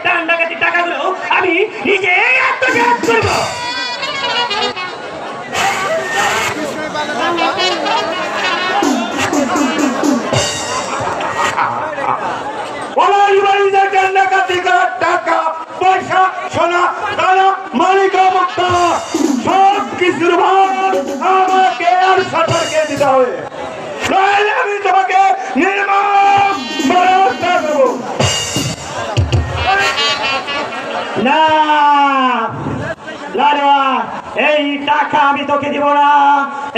টান ডাকাতির টাকাগুলো আমি নিজে আত্মসাৎ করব। টাকা পয়সা সোনা দানা মালিক সব কিছুর ভার আমাকে আর সরকারকে দিতে হবে, নইলে আমি তোমাকে নির্মম ব্যবস্থা দেব। না লালুয়া, এই টাকা আমি তোকে দিব না,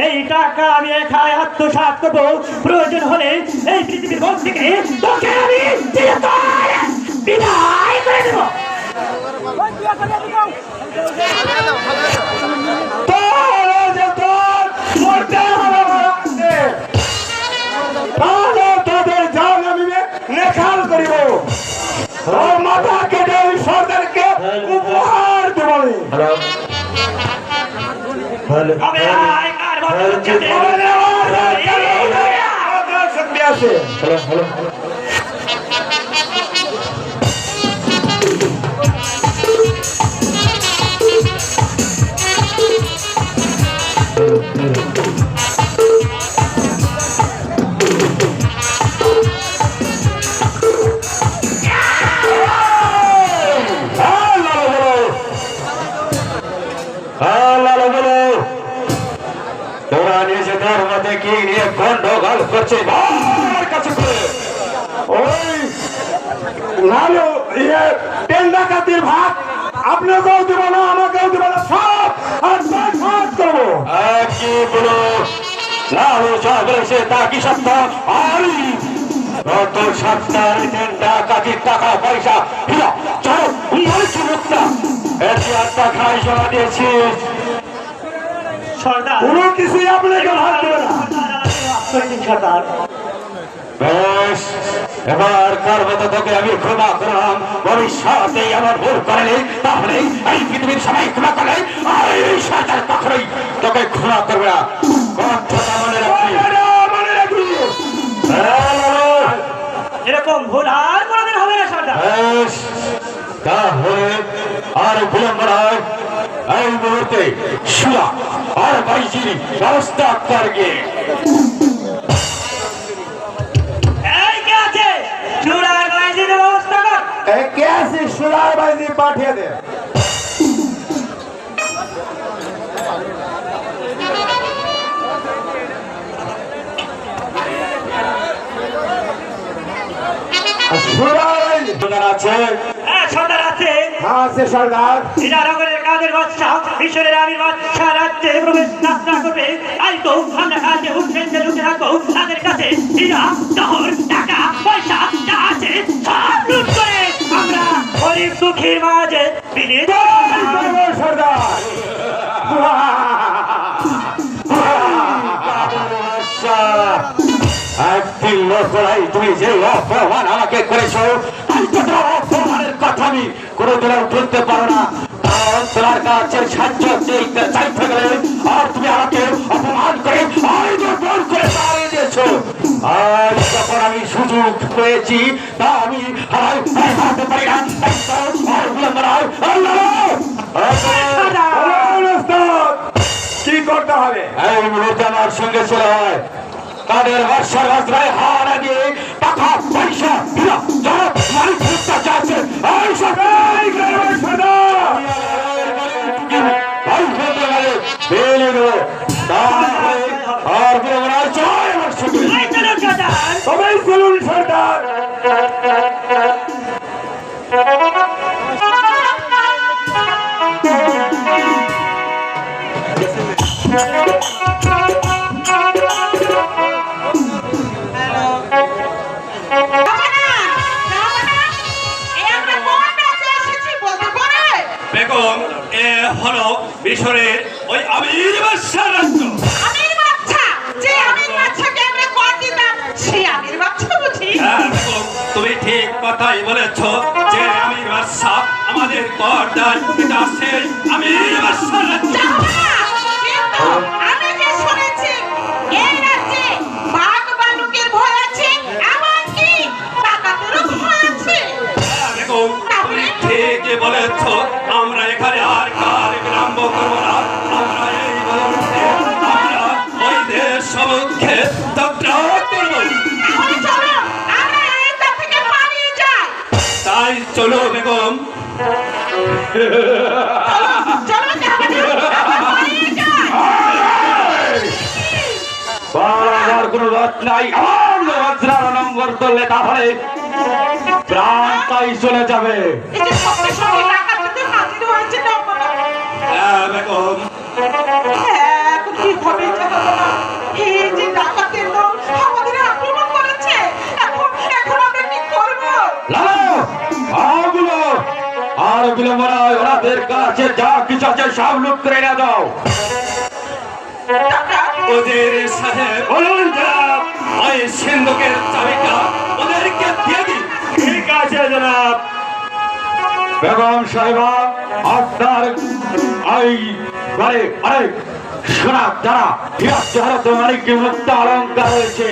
এই টাকা আমি একাই আত্মসাৎ করবো। প্রয়োজন হলে এই পৃথিবীর মন থেকে তোকে আমি বিদায় করে দেব। তোদের জান আমি লেখাল করিব, মাথা কেটে সরকারকে উপহার দেব। শক্তি আছে। তোরা নিজেদের মধ্যে কি নিয়ে গন্ডগোল করছে ওই লালু ট্রেন ডাকাতির ভাগ আপনাকেও দেব না, আমাকেও দেব না, সব আত্মসাৎ করবো। কি বলো লালু যা বলেছে তা কি সত্য? গত সপ্তাহে ট্রেন ডাকাতির টাকা পয়সা হীরা চলো মুক্তা এটি আর টাকায় জমা দিয়েছিস। কোনো কিছুই আপনাকে ভাগ দেবে না। বেশ, এবার কার মতো তোকে আমি ক্ষমা করলাম, ভবিষ্যতে আমার ভুল করলে তাহলে এই পৃথিবীর সবাই ক্ষমা করলে আর এই সরকার কখনোই তোকে ক্ষমা করবে না। কথাটা মনে রাখবি। এরকম ভুল আর কোনোদিন হবে না সরকার। বেশ, তাহলে আর বিলম্ব নয়, এই মুহূর্তে সুরা আর বাইজির ব্যবস্থা করবে। পাঠিয়ে দে। সর্দার আছে, আছে সর্দার। নগরের কাদের বাদশা ঈশ্বরের আমির বাদশা রাজ্যে প্রবেশ যাত্রা করবে। তাই তো আমরা কাজে উঠছেন যে লুটে রাখবো তাদের কাছে হীরা শহর টাকা পয়সা যা আছে সব লুট করে আমরা গরিব দুঃখীর মাঝে বিলিয়ে দেব। সর্দার একদিন লোকরাই তুমি যে অপমান আমাকে করেছো অপমানের কথা আমি কোনোদিনও বলতে পারো না, কারণ তোমার কাছে সাহায্য চাইতে গেলে আর তুমি আমাকে অপমান করে বল করে তাড়িয়ে দিয়েছো। আজ যখন আমি সুযোগ পেয়েছি তা আমি হারাতে পারি না। কি করতে হবে? এই মুহূর্তে আমার সঙ্গে চলে হয় তাদের বর্ষার রাজরায় হারা দিয়ে টাকা পয়সা মালিক চাচ্ছে। সবাই চলুন সরকার। বেগম, এ হলো মিশরের ওই আমির বাদশার রাজ্য। আমির বাদশা, যে আমির বাদশাকে আমরা কর দিতাম সেই আমির বাদশা বুঝি? হ্যাঁ বেগম, তুমি ঠিক কথাই বলেছো যে আমির বাদশা আমাদের কর দেয়, এটা সেই আমির বাদশার রাজ্য। আমি যে শুনেছি এই রাজ্যে বাঘ ভাল্লুকের ভয় আছে, এমনকি ডাকাতেরও ভয় আছে। হ্যাঁ বেগম, তুমি ঠিকই বলেছ, আমরা এখানে আর কার বিলম্ব করবো না। আমরা এই মুহূর্তে আমরা ওই দেশ সম্মুখে যাত্রা করবো। তাই চলো বেগম। বাড়াবার কোনো রথ নাই। বজ্রার নম্বর ধরলে তাহলে প্রাণটাই চলে যাবে। হ্যাঁ বেগম, আর বিলম্ব নয়, ওনাদের কাছে যা কিছু আছে সব লুট করে না দাও। ওদের সাহেব বলুন জনাব, ওই সিন্ধুকের চাবিটা ওদেরকে দিয়ে দিন। ঠিক আছে জনাব। বেগম সাহেবা, আপনার এই ঘরে অনেক সোনা দ্বারা তোমারকে মুক্ত অলঙ্কার রয়েছে,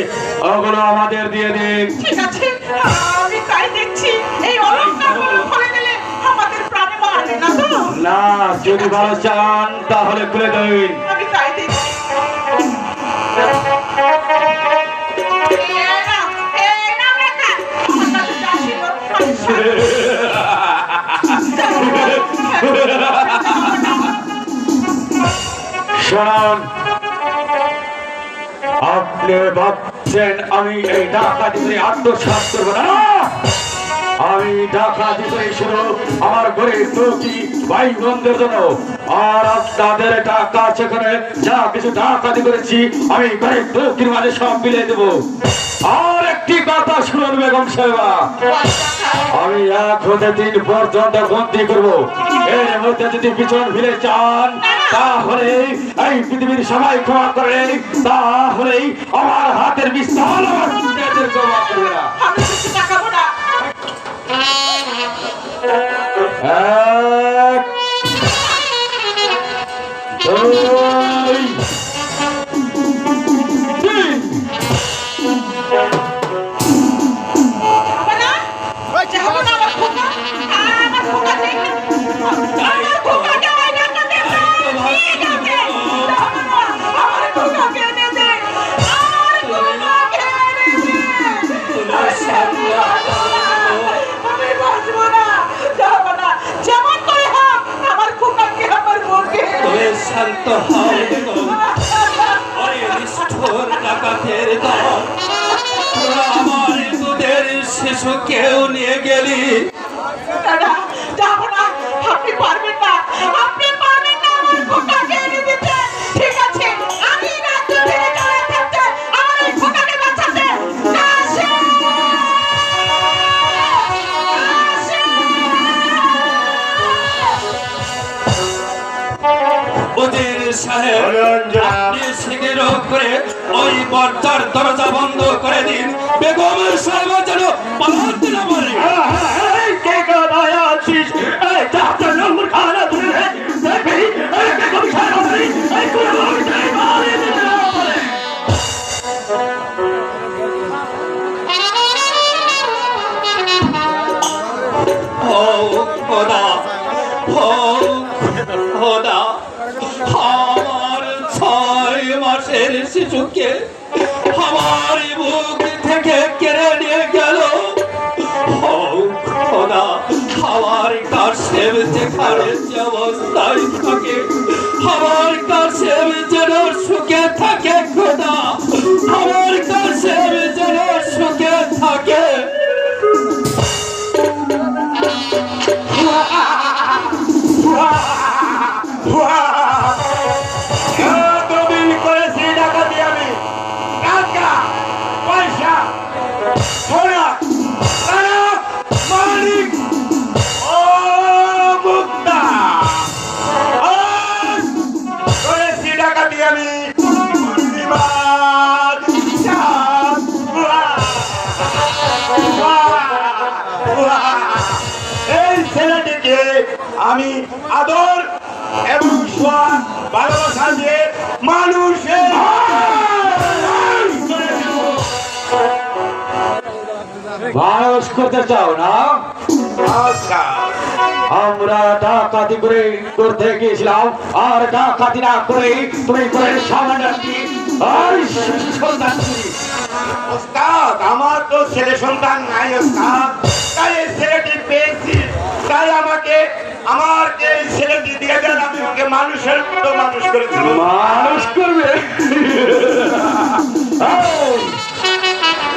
ওগুলো আমাদের দিয়ে দিন। ঠিক আছে, আমি তাই দেখছি। এই অলংকারগুলো খুলে দিলে আমাদের প্রাণে মারবে না তো? না, যদি ভালো চান তাহলে খুলে দিন। আমি তাই দেখছি। এই নাও রেখা, আমার কাছে যা ছিল আমি শুনুন, আপনি ভাবছেন আমি এই ডাকাতি করে আত্মসাৎ করবো না? আমি ডাকাতি করে শুরু আমার ঘরে চৌকি ভাই বোনদের জন্য, আর আপনাদের টাকা সেখানে যা কিছু ডাকাতি করেছি আমি ঘরে চৌকির মাঝে সব মিলিয়ে দেবো। আর একটি কথা শুনুন বেগম সাহেবা, আমি 1 হতে 3 পর্যন্ত গন্তি করবো। এর মধ্যে যদি পিছন ফিরে চান তাহলে এই পৃথিবীর সবাই ক্ষমা করে, তাহলেই আমার হাতের বিস্তার আমার নিজেদের ক্ষমা করবে না। আমি কিছু তাকাবো না। 1 2 3 যাবো না, যাবো না আমার খোকা। আমার খোকা দেখে আমার খোকাকে ওই ডাকাতে নিয়ে যাবে। যাবো না, আমার খোকাকে এনে দে। আমার খোকাকে এনে দে। আমি বাঁচবো না, যাবো না। যেমন করে হোক আমার খোকাকে আমার বোনকে এনে দে। তুমি শান্ত হও বেগম। ওই নিষ্ঠুর ডাকাতের দল, তোরা আমার দুধের শিশুকেও নিয়ে গেলি। দাদা, যাবো না। আপনি পারবেন না, আপনি পারবেন না আমার খোকাকে এনে দিতে। ঠিক আছে, আমি রাজ্য থেকে চলে থাকতে আমার এই খোকাকে বাঁচাতে কাশি। ওদের সাহেব, আপনি শীঘ্র করে ওই বর্জার দরজা বন্ধ করে দিন। বেগমের সাহেব যেন পালাতে না পারে। কে কোথায় আছিস? এই ডাক্তার নম্বর খানা তুলে দেখবি এই বেগম সাহেব এই কোন মানুষটাই মারে দিতে না পারে। ও খোদা, ও খোদা, আমার 6 মাসের শিশুকে আমার বুক থেকে কেড়ে নিয়ে গেল। ও খোদা, আমার কাশেম যেখানে যে অবস্থায় থাকে, আমার কাশেম যেন সুখে থাকে। খোদা, আমার কাশেম যেন সুখে থাকে। তুমি করেছি ডাকাতি, আমি টাকা পয়সা সোনা মালিক ও মুক্তা করেছি ডাকাতি আমি। এই ছেলেটিকে আমি আদর এবং ভালোবাসা দিয়ে মানুষের মানুষ করতে চাও না? আচ্ছা, আমরা ডাকাতি করে করতে গিয়েছিলাম, আর ডাকাতি না করে তুমি করে সামান্য একটি আর শিশু সন্তান ছিলি। ওস্তাদ আমার তো ছেলে সন্তান নাই ওস্তাদ, তাই এই ছেলেটি পেয়েছি, তাই আমাকে আমার যে ছেলেটি দিয়ে দেন আমি ওকে মানুষের মতো মানুষ করেছিল। মানুষ করবে? এই,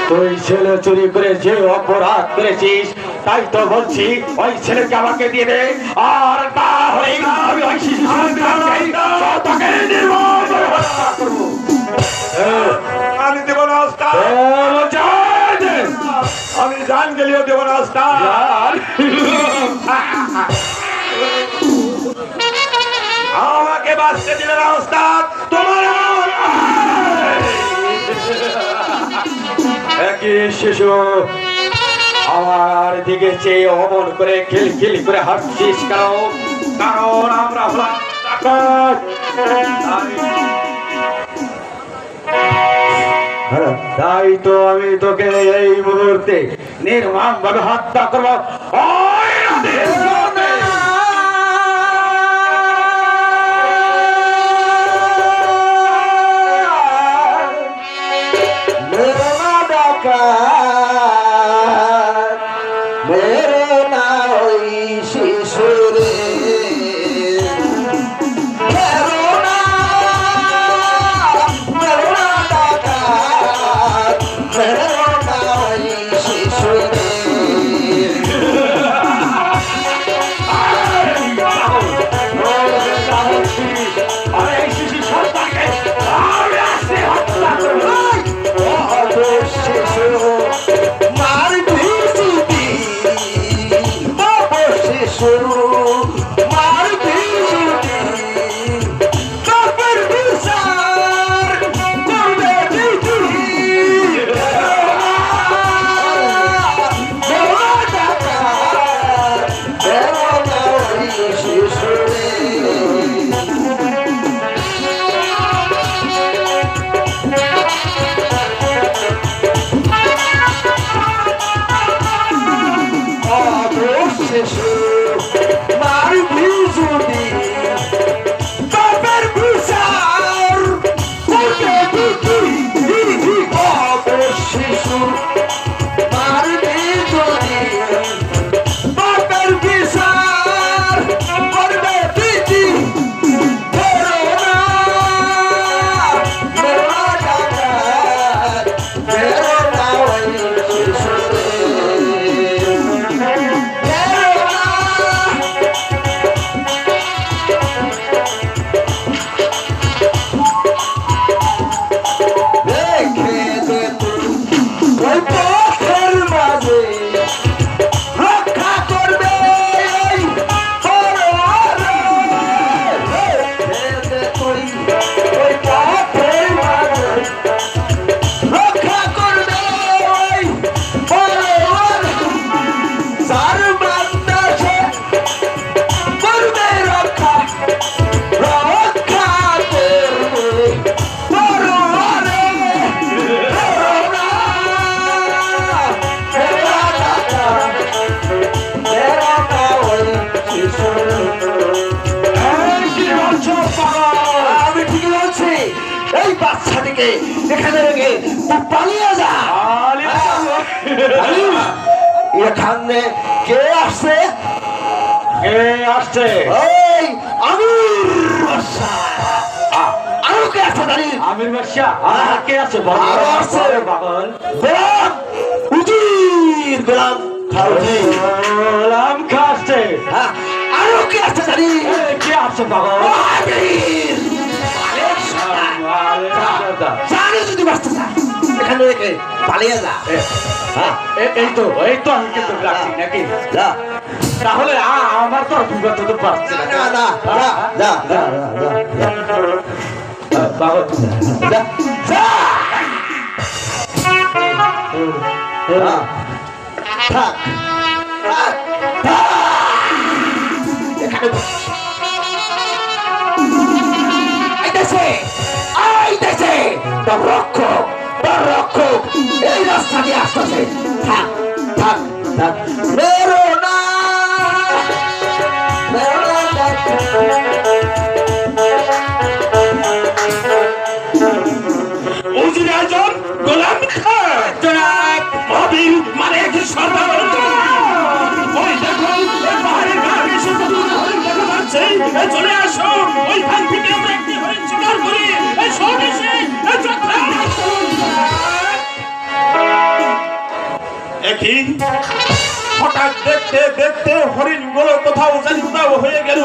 তুই ছেলে চুরি করে যে অপরাধ করেছিস, তাই তো বলছি ওই ছেলেকে আমাকে দিয়ে দে, আর তা হলেই আমি ওই শিশু সন্তানকে নির্মমভাবে হত্যা করবো। আমি দেব না ওস্তাদ, দে। আমি জান গেলেও দেব না ওস্তাদ। আর আমাকে বাঁচতে দিলে না ওস্তাদ, তোমার একই শিশু আমার দিকে চেয়ে অমন করে খিলখিল করে হাসছিস কেন? কারণ আমরা হলাম ডাকাত। তাই তো আমি তোকে এই মুহূর্তে নির্মম ভাবে হত্যা করবো। ওই নদীর জলে। থেকে এখানে রেখে পালিয়ে যা। এখানে কে আসছে? কে আসছে? ওই আমির বাদশা। আরো কে আছে জানি? আমির বাদশা আর কে আছে? আরো আসছে পাগল গোলাম উজির, গোলাম খাউজি, গোলাম খা আসছে। হ্যাঁ আরো কে আছে জানি? কে আসছে পাগল? আমির জানি যদি বাঁচতে চাস এখানে রেখে পালিয়ে যা। হ্যাঁ এই তো আমি কিন্তু রাখছি নাকি? যা। তাহলে আমার তো বিগত তো পারছে না। না না যা যা যা যা পাগল যা যা। থাক থাক থাক এখানে আইতেছে তোর রক্ষক এই রাস্তা দিয়ে আসতেছে। থাক থাক থাক মেরো না কি হঠাৎ দেখতে দেখতে হরিণগুলো কোথাও জানি উধাও হয়ে গেল।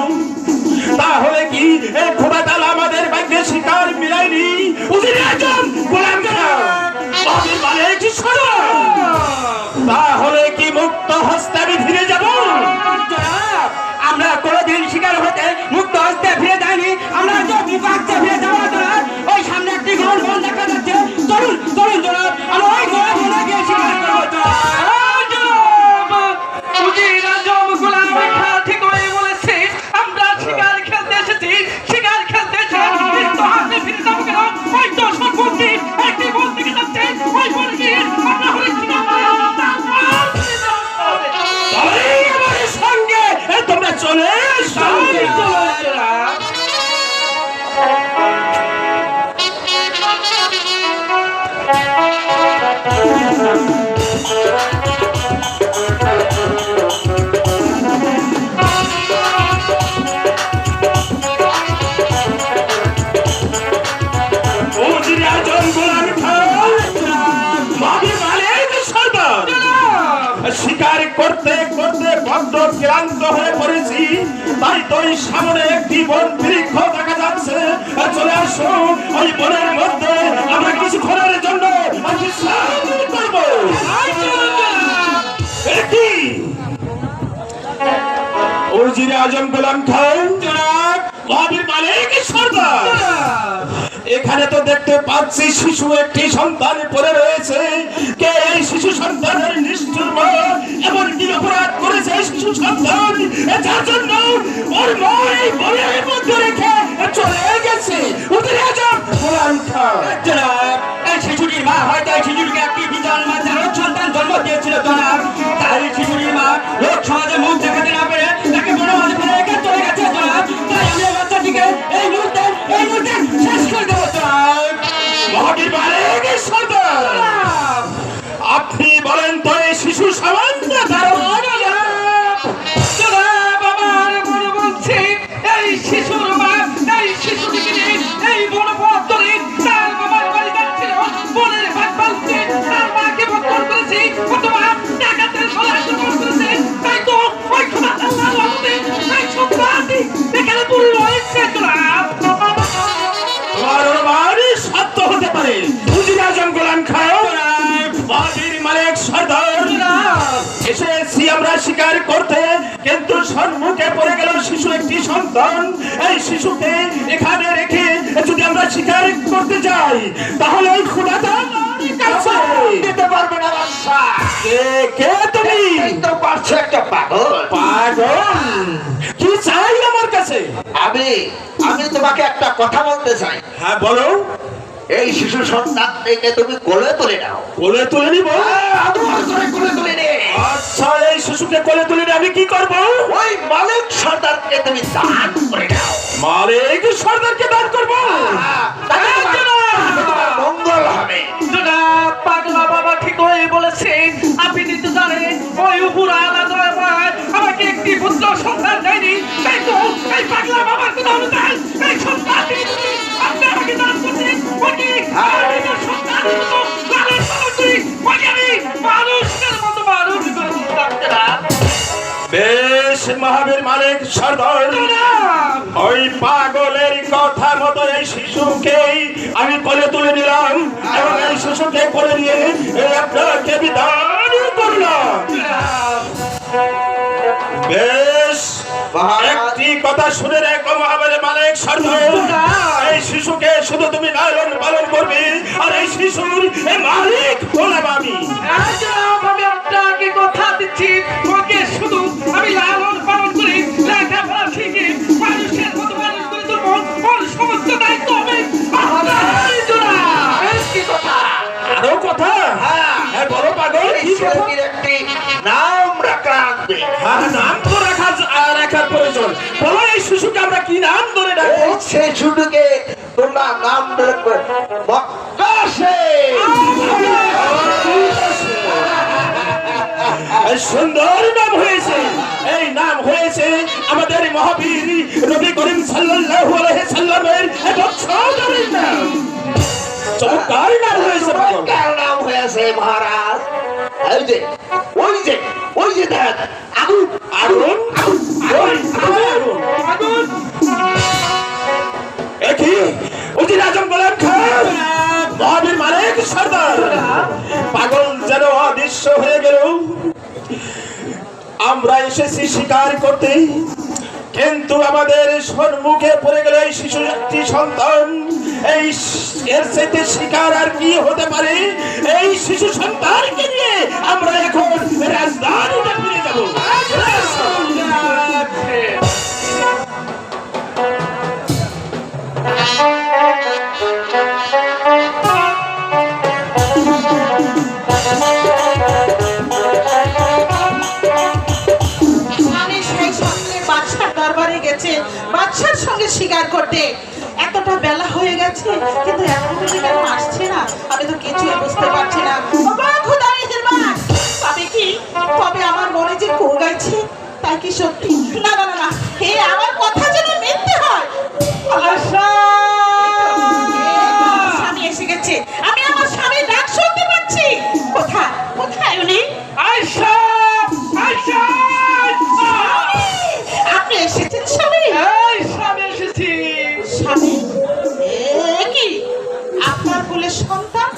তাহলে কি এই খোদাতাল আমাদের ভাগ্যে শিকার মিলাইনি? উজিরে আজম গোলাম খান বাবির মালিক সরদার, তাহলে কি মুক্ত হস্তে আমি ফিরে যাব? আমরা কোনোদিন শিকার হতে মুক্ত হস্তে ফিরে যাইনি। আমরা মুক্ত ফিরে যাবো না। ওই সামনে একটি গোল বন দেখা যাচ্ছে, চলুন চলুন জনাব, আমরা ওই গোল বনে গিয়ে শিকার করবো। উজির আজম গোলাম খান ঠিকই বলেছে, আমরা শিকার খেলতে এসেছি, শিকার খেলতে এসেছি, কিন্তু হাতে ফিরে যাবো কেন? ওই তো সম্পত্তি একটি বন থেকে যাচ্ছে, ওই বনে গিয়ে আমরা হরিণ শিকার করবো। আমার সঙ্গে তোমরা চলে এসো। উজিরে আজম গোলাম খান বাবির মালিক সরদার, শিকার করতে করতে বড্ড ক্লান্ত হয়ে পড়েছি, তাই তো এই সামনে একটি বন বৃক্ষ দেখা যাচ্ছে। চলে আসো, ওই বনের মধ্যে আমরা কিছুক্ষণের জন্য বিশ্রাম করব। কি উজিরে আজম গোলাম খান বাবির মালিক সরদার, এখানে তো দেখতে পাচ্ছি শিশু একটি সন্তান পড়ে রয়েছে। কে এই শিশু সন্তানের নিষ্ঠুর মা? এমন কি অপরাধ করেছে এই শিশু সন্তান যার জন্য ওর মা এই বনের মধ্যে রেখে চলে গেছে? উজিরে আজম গোলাম খান জনাব, এই শিশুটির মা হয়তো এই শিশুটিকে একটি বিজন বাচ্চার সন্তান জন্ম দিয়েছিল জনাব। তাই শিশুটির মা লোক সমাজে মুখ দেখাতে না পেরে তাকে বনমাঝে ফেলে রেখে চলে গেছে জনাব। তাই আমি এই বাচ্চাটিকে এই মুহূর্তে শেষ করে দেবো জনাব। বাবির মালিক সরদার, আপনি বলেন তো এই শিশু সামান্য ধারণ? জনাব, আমার মনে বলছে এই শিশুর মা এই শিশুটিকে নিয়ে এই বনপথ ধরে তার বাবার বাড়ি যাচ্ছিল, বনের ভাগ পালছে, তার মাকে বক্ষণ করেছে, অথবা ডাকাতের গলা আক্রমণ করেছে। তাই তো ওই খোদাতাল আমাদের এই সন্তানটি এখানে পড়ে রয়েছে জনাব। তোমার অনুমান সত্য হতে পারে। উজিরে আজম গোলাম খান বাবির মালিক সরদার, এসেছি আমরা শিকার করতে, কিন্তু সম্মুখে পড়ে গেল শিশু একটি সন্তান। এই শিশুকে এখানে রেখে যদি আমরা শিকার করতে যাই তাহলে ওই খোদাতাল কাছে দিতে পারবে না বাদশা। কে তুমি? এই তো পারছে একটা পাগল। পাগল কি চাই আমার কাছে? আমি তোমাকে একটা কথা বলতে চাই। হ্যাঁ বলো। এই শিশু সন্তান থেকে তুমি কোলে তুলে নাও। কোলে তুলে নিব? আদর করে কোলে তুলে নে। আচ্ছা, এই শিশুকে কোলে তুলে নিয়ে আমি কি করব? ওই মালিক সর্দারকে তুমি দান করে দাও। মালিক সর্দারকে দান করব? তাতে তোমার মঙ্গল হবে। জনাব, পাগলা বাবা ঠিকই বলেছে। আপনি তো জানেন ওই উপরওয়ালা দয়াময় আমাকে একটি পুত্র সন্তান দেয়নি। তাই তো এই পাগলা বাবার কথা অনুযায়ী এই সন্তানটি আপনি আমাকে দান করছেন। ওকে আমি তো সন্তানের মতো লালন পালন করি, ওকে আমি মানুষের মতো মানুষ করে থাকতে না। বেশ মহাবীর মালিক সর্দার, ওই পাগলের কথা মতো এই শিশুকেই আমি কোলে তুলে নিলাম এবং এই শিশুকে কোলে নিয়ে আপনাকে বিদায় করলাম। বেশ, একটি কথা শুনে রেখো মহাবীর মালিক সর্দার, এই শিশুকে শুধু তুমি লালন পালন করবে, আর এই শিশুর এই মালিক হলাম আমি। জনাব, আমি আপনাকে কথা দিচ্ছি, ওকে শুধু আমি লালন পালন করি, লেখাপড়া শিখে মানুষের মতো মানুষ করে তুলবো, ওর সমস্ত দায়িত্ব হবে আপনার। জনাব, কি কথা? আরো কথা? হ্যাঁ বলো পাগল, এই কি কথা? ছেলেটির একটি নাম রাখা লাগবে। হ্যাঁ, নাম তো রাখার প্রয়োজন। বলো এই শিশুকে আমরা কি নাম ধরে ডাকবো? এই শিশুটিকে তোমরা নাম রাখবে বক্কাশে। এই সুন্দর নাম হয়েছে। এই নাম হয়েছে আমাদের মহাবীর নবী করিম সাল্লাল্লাহু আলাইহি সাল্লামের বংশধরের নাম। চমৎকার নাম হয়েছে পাগল। চমৎকার নাম হয়েছে মহারাজ। ওই যে ওই যে ওই যে দেখ আগুন আগুন আগুন একই উজির আজম গোলাম খান মহাবীর মালিক সর্দার পাগল যেন অদৃশ্য হয়ে গেল। আমরা এসেছি শিকার করতে, কিন্তু আমাদের সম্মুখে পড়ে গেল এই শিশু একটি সন্তান। এই এর সাথে শিকার আর কি হতে পারে? এই শিশু সন্তানকে নিয়ে আমরা এখন রাজধানীতে ফিরে যাব। আমি সেই সঙ্গে বাদশার দরবারে গেছে বাদশার সঙ্গে শিকার করতে। এতটা বেলা হয়ে গেছে কিন্তু এখন তো কেন আসছে না, আমি তো কিছুই বুঝতে পারছি না। বাবা খোদা নিজের মা তবে কি, তবে আমার মনে যে কোর গাইছে তাই কি সত্যি? না না না না, হে আমার কথা যেন মিথ্যে হয়। স্বামী এসে গেছে, আমি আমার স্বামীর ডাক শুনতে পাচ্ছি। কোথায় কোথায় উনি? আয়শা আয়শা আপনি এসেছেন স্বামী? এই স্বামী এসেছি। স্বামী এ কি আপনার কোলে সন্তান?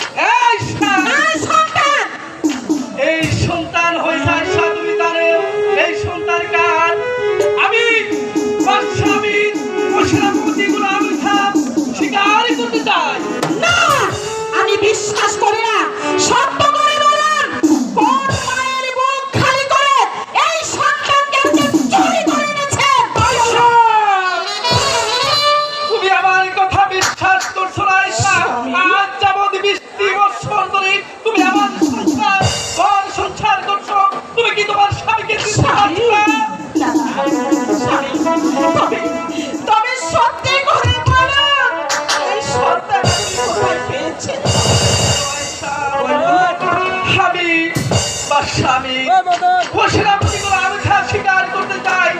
এই স্বামী, এই সন্তান এই সন্তান হয়েছে আয়শা, তুমি জানো এই সন্তান কার? আমি স্বামী মুশরাফুদ্দিন গোলাম খান শিকার করতে চাই। না, আমি বিশ্বাস করি না। সত্য করে বলুন, কোন মায়ের বুক খালি করে এই সন্তানকে আপনি চুরি করে এনেছেন? আয়শা, তুমি আমার কথা বিশ্বাস করছো না আয়শা? আজ যাবত 20 বছর ধরে তুমি আমার সংসার ঘর সংসার করছো, তুমি কি তোমার স্বামীকে চিনতে স্বামী, পারছো না? না, স্বামী, তবে সত্যি করে বলুন, এই সন্তান আপনি কোথায় পেয়েছেন? আমি বা স্বামী মুশরাফুদ্দিন গোলাম খান শিকার করতে চাই।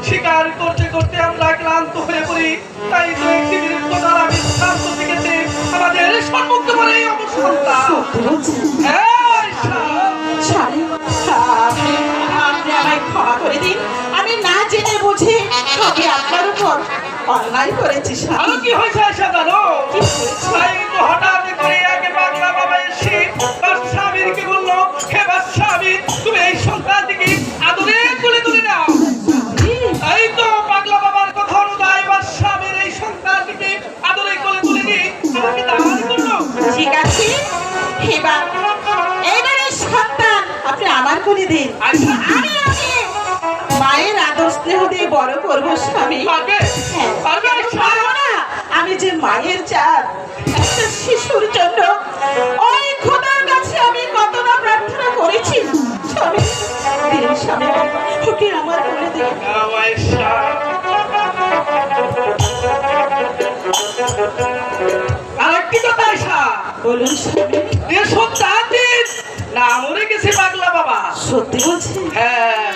শিকার করতে করতে আমরা ক্লান্ত হয়ে পড়ি, তাই তো একটি বিরক্ত দ্বারা বিশ্রাম করতে গেছে আমাদের সম্মুখে পড়ে এই অবসন্তান। সত্যি বলছেন? স্বামী, আপনি আমায় ক্ষমা করে দিন। আমি না জেনে বুঝে আমি আপনার উপর অন্যায় করেছি স্বামী। আরো কি হয়েছে আয়শা জানো? কি হয়েছে? তাই তো হঠাৎ করে আগে পাগলা বাবা এসে বাদশা আমিরকে বললো, হে বাদশা আমির, তুমি এই সন্তানটিকে আদরে তুলে তুলে নাও। এই তো পাগলা বাবার কথা অনুযায়ী বাদশা আমির এই সন্তানটিকে আদরে কোলে তুলে নিয়ে আমাকে দান করলো। ঠিক আছে, এবারে সন্তান আপনি আমার কোলে দিন। আয়শা, আমি ওকে মায়ের আদর স্নেহ দিয়ে বড় করবো স্বামী। পারবে? হ্যাঁ, পারবে আয়শা? পারবো না। আমি যে মায়ের চাঁদ, একটা শিশুর জন্য ওই খোদার কাছে আমি কত না প্রার্থনা করেছি। স্বামী দিন, স্বামী ওকে আমার কোলে দিন। নাও আয়শা। আরেকটি কথা আয়শা, বলুন স্বামী, এ সন্তানটির নাম মরে গেছে পাগলা বাবা। সত্যি বলছেন? হ্যাঁ,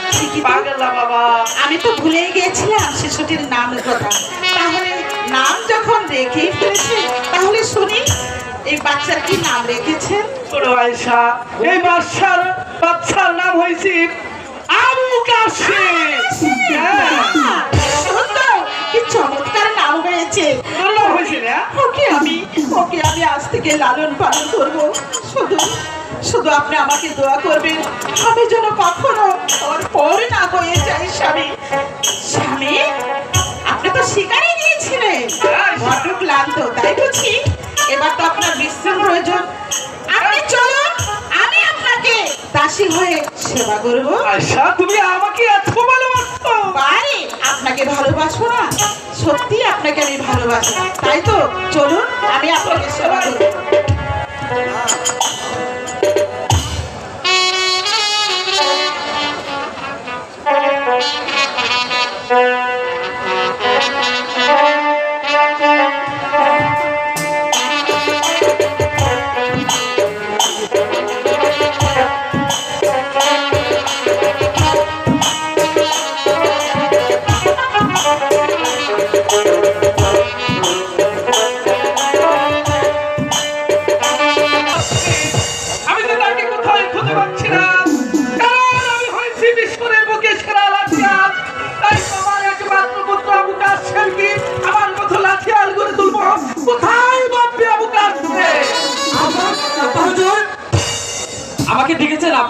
পাগলা বাবা। আমি তো ভুলেই গিয়েছিলাম শিশুটির নামের কথা। তাহলে নাম যখন রেখেই ফেলেছে, তাহলে শুনি এই বাচ্চার কি নাম রেখেছেন? ছোট আয়শা, এই বাচ্চার নাম হয়েছে আবু কাসিম। হ্যাঁ, সুন্দর, কি চমৎকার নাম হয়েছে। তোর নাম হয়েছে না? ওকে আমি আজ থেকে লালন পালন করবো। শুধু শুধু আপনি আমাকে দোয়া করবেন, আমি যেন কখনো ওর পর না হয়ে যাই। স্বামী, স্বামী আপনি তো শিকারে গিয়েছিলেন, বড্ড ক্লান্ত, তাই বুঝি এবার তো আপনার বিশ্রাম প্রয়োজন। আপনি চলুন, আমি আপনাকে দাসী হয়ে সেবা করবো। আয়শা, তুমি আমাকে এত ভালোবাসো? বাড়ি আপনাকে ভালোবাসবো না? সত্যি আপনাকে আমি ভালোবাসি, তাই তো চলুন আমি আপনাকে সেবা করবো।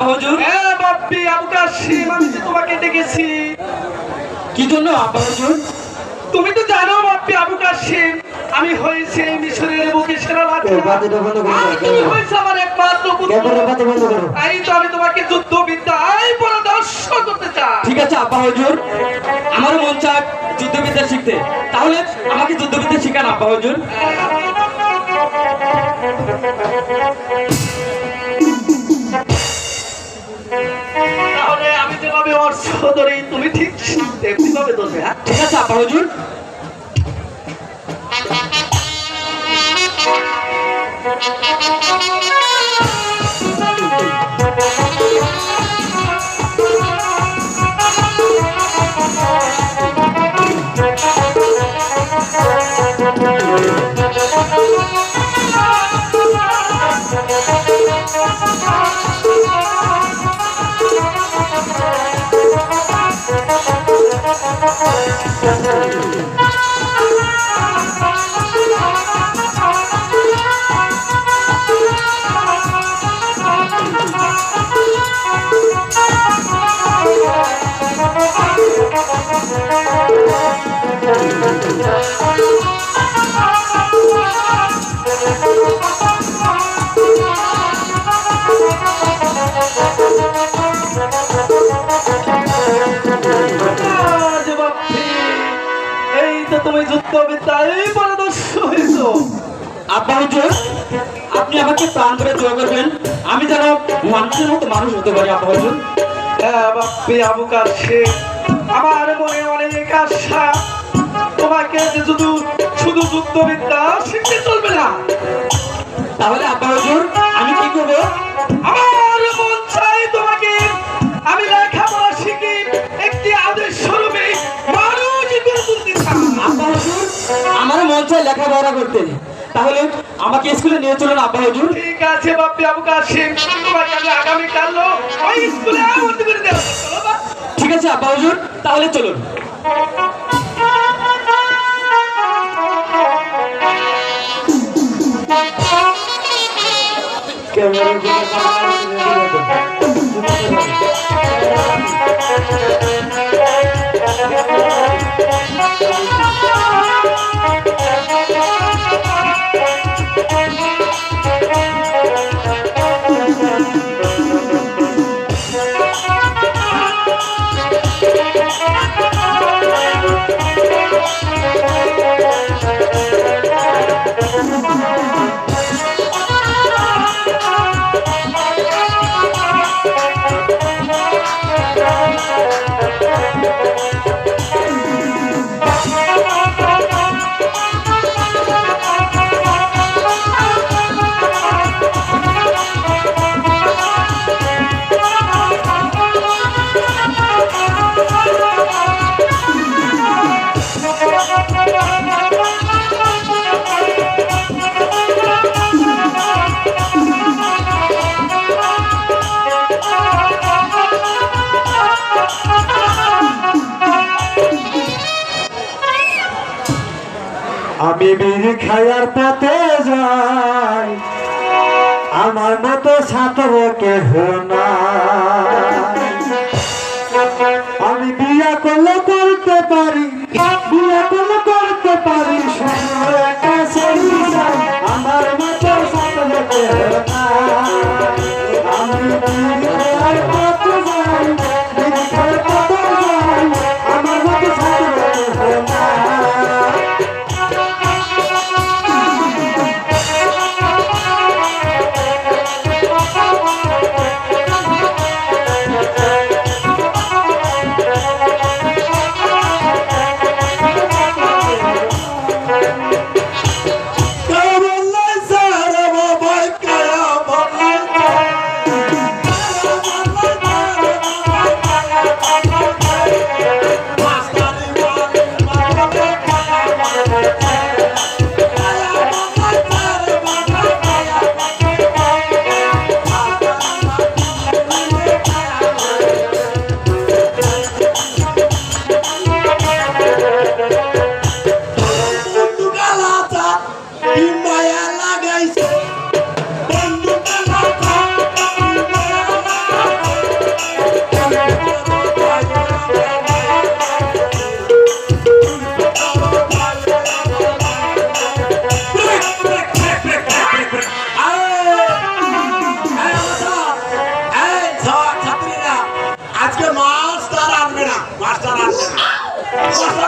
আব্বা হুজুর? বাপ্পি আবু কাসিম, আমি যে তোমাকে ডেকেছি। কি জন্য আব্বা হুজুর? তুমি তো জানো বাপ্পি আবু কাসিম, আমি হয়েছি এই মিশরের বুকে সেরা রাজা। আর তুমি হয়েছে আমার একমাত্র পুত্র। তাই তো আমি তোমাকে যুদ্ধবিদ্যায় পরাদর্শন করতে চাই। ঠিক আছে আব্বা হুজুর, আমারও মন চায় যুদ্ধবিদ্যা শিখতে, তাহলে আমাকে যুদ্ধবিদ্যা শিখান আব্বা হুজুর। তাহলে আমি যেভাবে অর্থ ধরি তুমি ঠিক তেমনিভাবে ধরবে। হ্যাঁ, ঠিক আছে আব্বা হুজুর। আজ বাপ্পি, এই তো তুমি যুদ্ধবিদ্যায় পরাদর্শন হয়েছো। আব্বা হুজুর, আপনি আমাকে প্রাণ করে দোয়া করবেন, আমি যেন মানুষের মতো মানুষ হতে পারি আব্বা হুজুর। হ্যাঁ বাপ্পি আবু কাসিম, আমার মনে অনেক আশা। তোমাকে যে শুধু যুদ্ধবিদ্যা শিখতে চলবে না। তাহলে আব্বা হুজুর আমি কি করবো? আমার মন চাই তোমাকে আমি লেখাপড়া শিখি একটি আদর্শ রূপে মানুষ করে তুলতে চাই। আব্বা হুজুর, আমারও মন চায় লেখাপড়া করতে, তাহলে আমাকে স্কুলে নিয়ে চলুন আব্বা হুজুর। ঠিক আছে বাপ্পি আবু কাসিম, তোমাকে আমি আগামীকাল ওই স্কুলে ভর্তি করে দেবো। চলো বা। ঠিক আছে আব্বা হুজুর, তাহলে চলুন। আমি বীর খায়ার পথে যাই, আমার মতো ছাত্র কেহ না। আমি বিয়া করলে করতে পারি, বিয়া করলে করতে পারি, সুন্দর একটা ছেলে চাই, আমার মতো ছাত্র কেহ না। আমি বীর খায়ার পথে যাই, বীর খায়ার পথে যাই, আমার মতো ছাত্র কেহ না।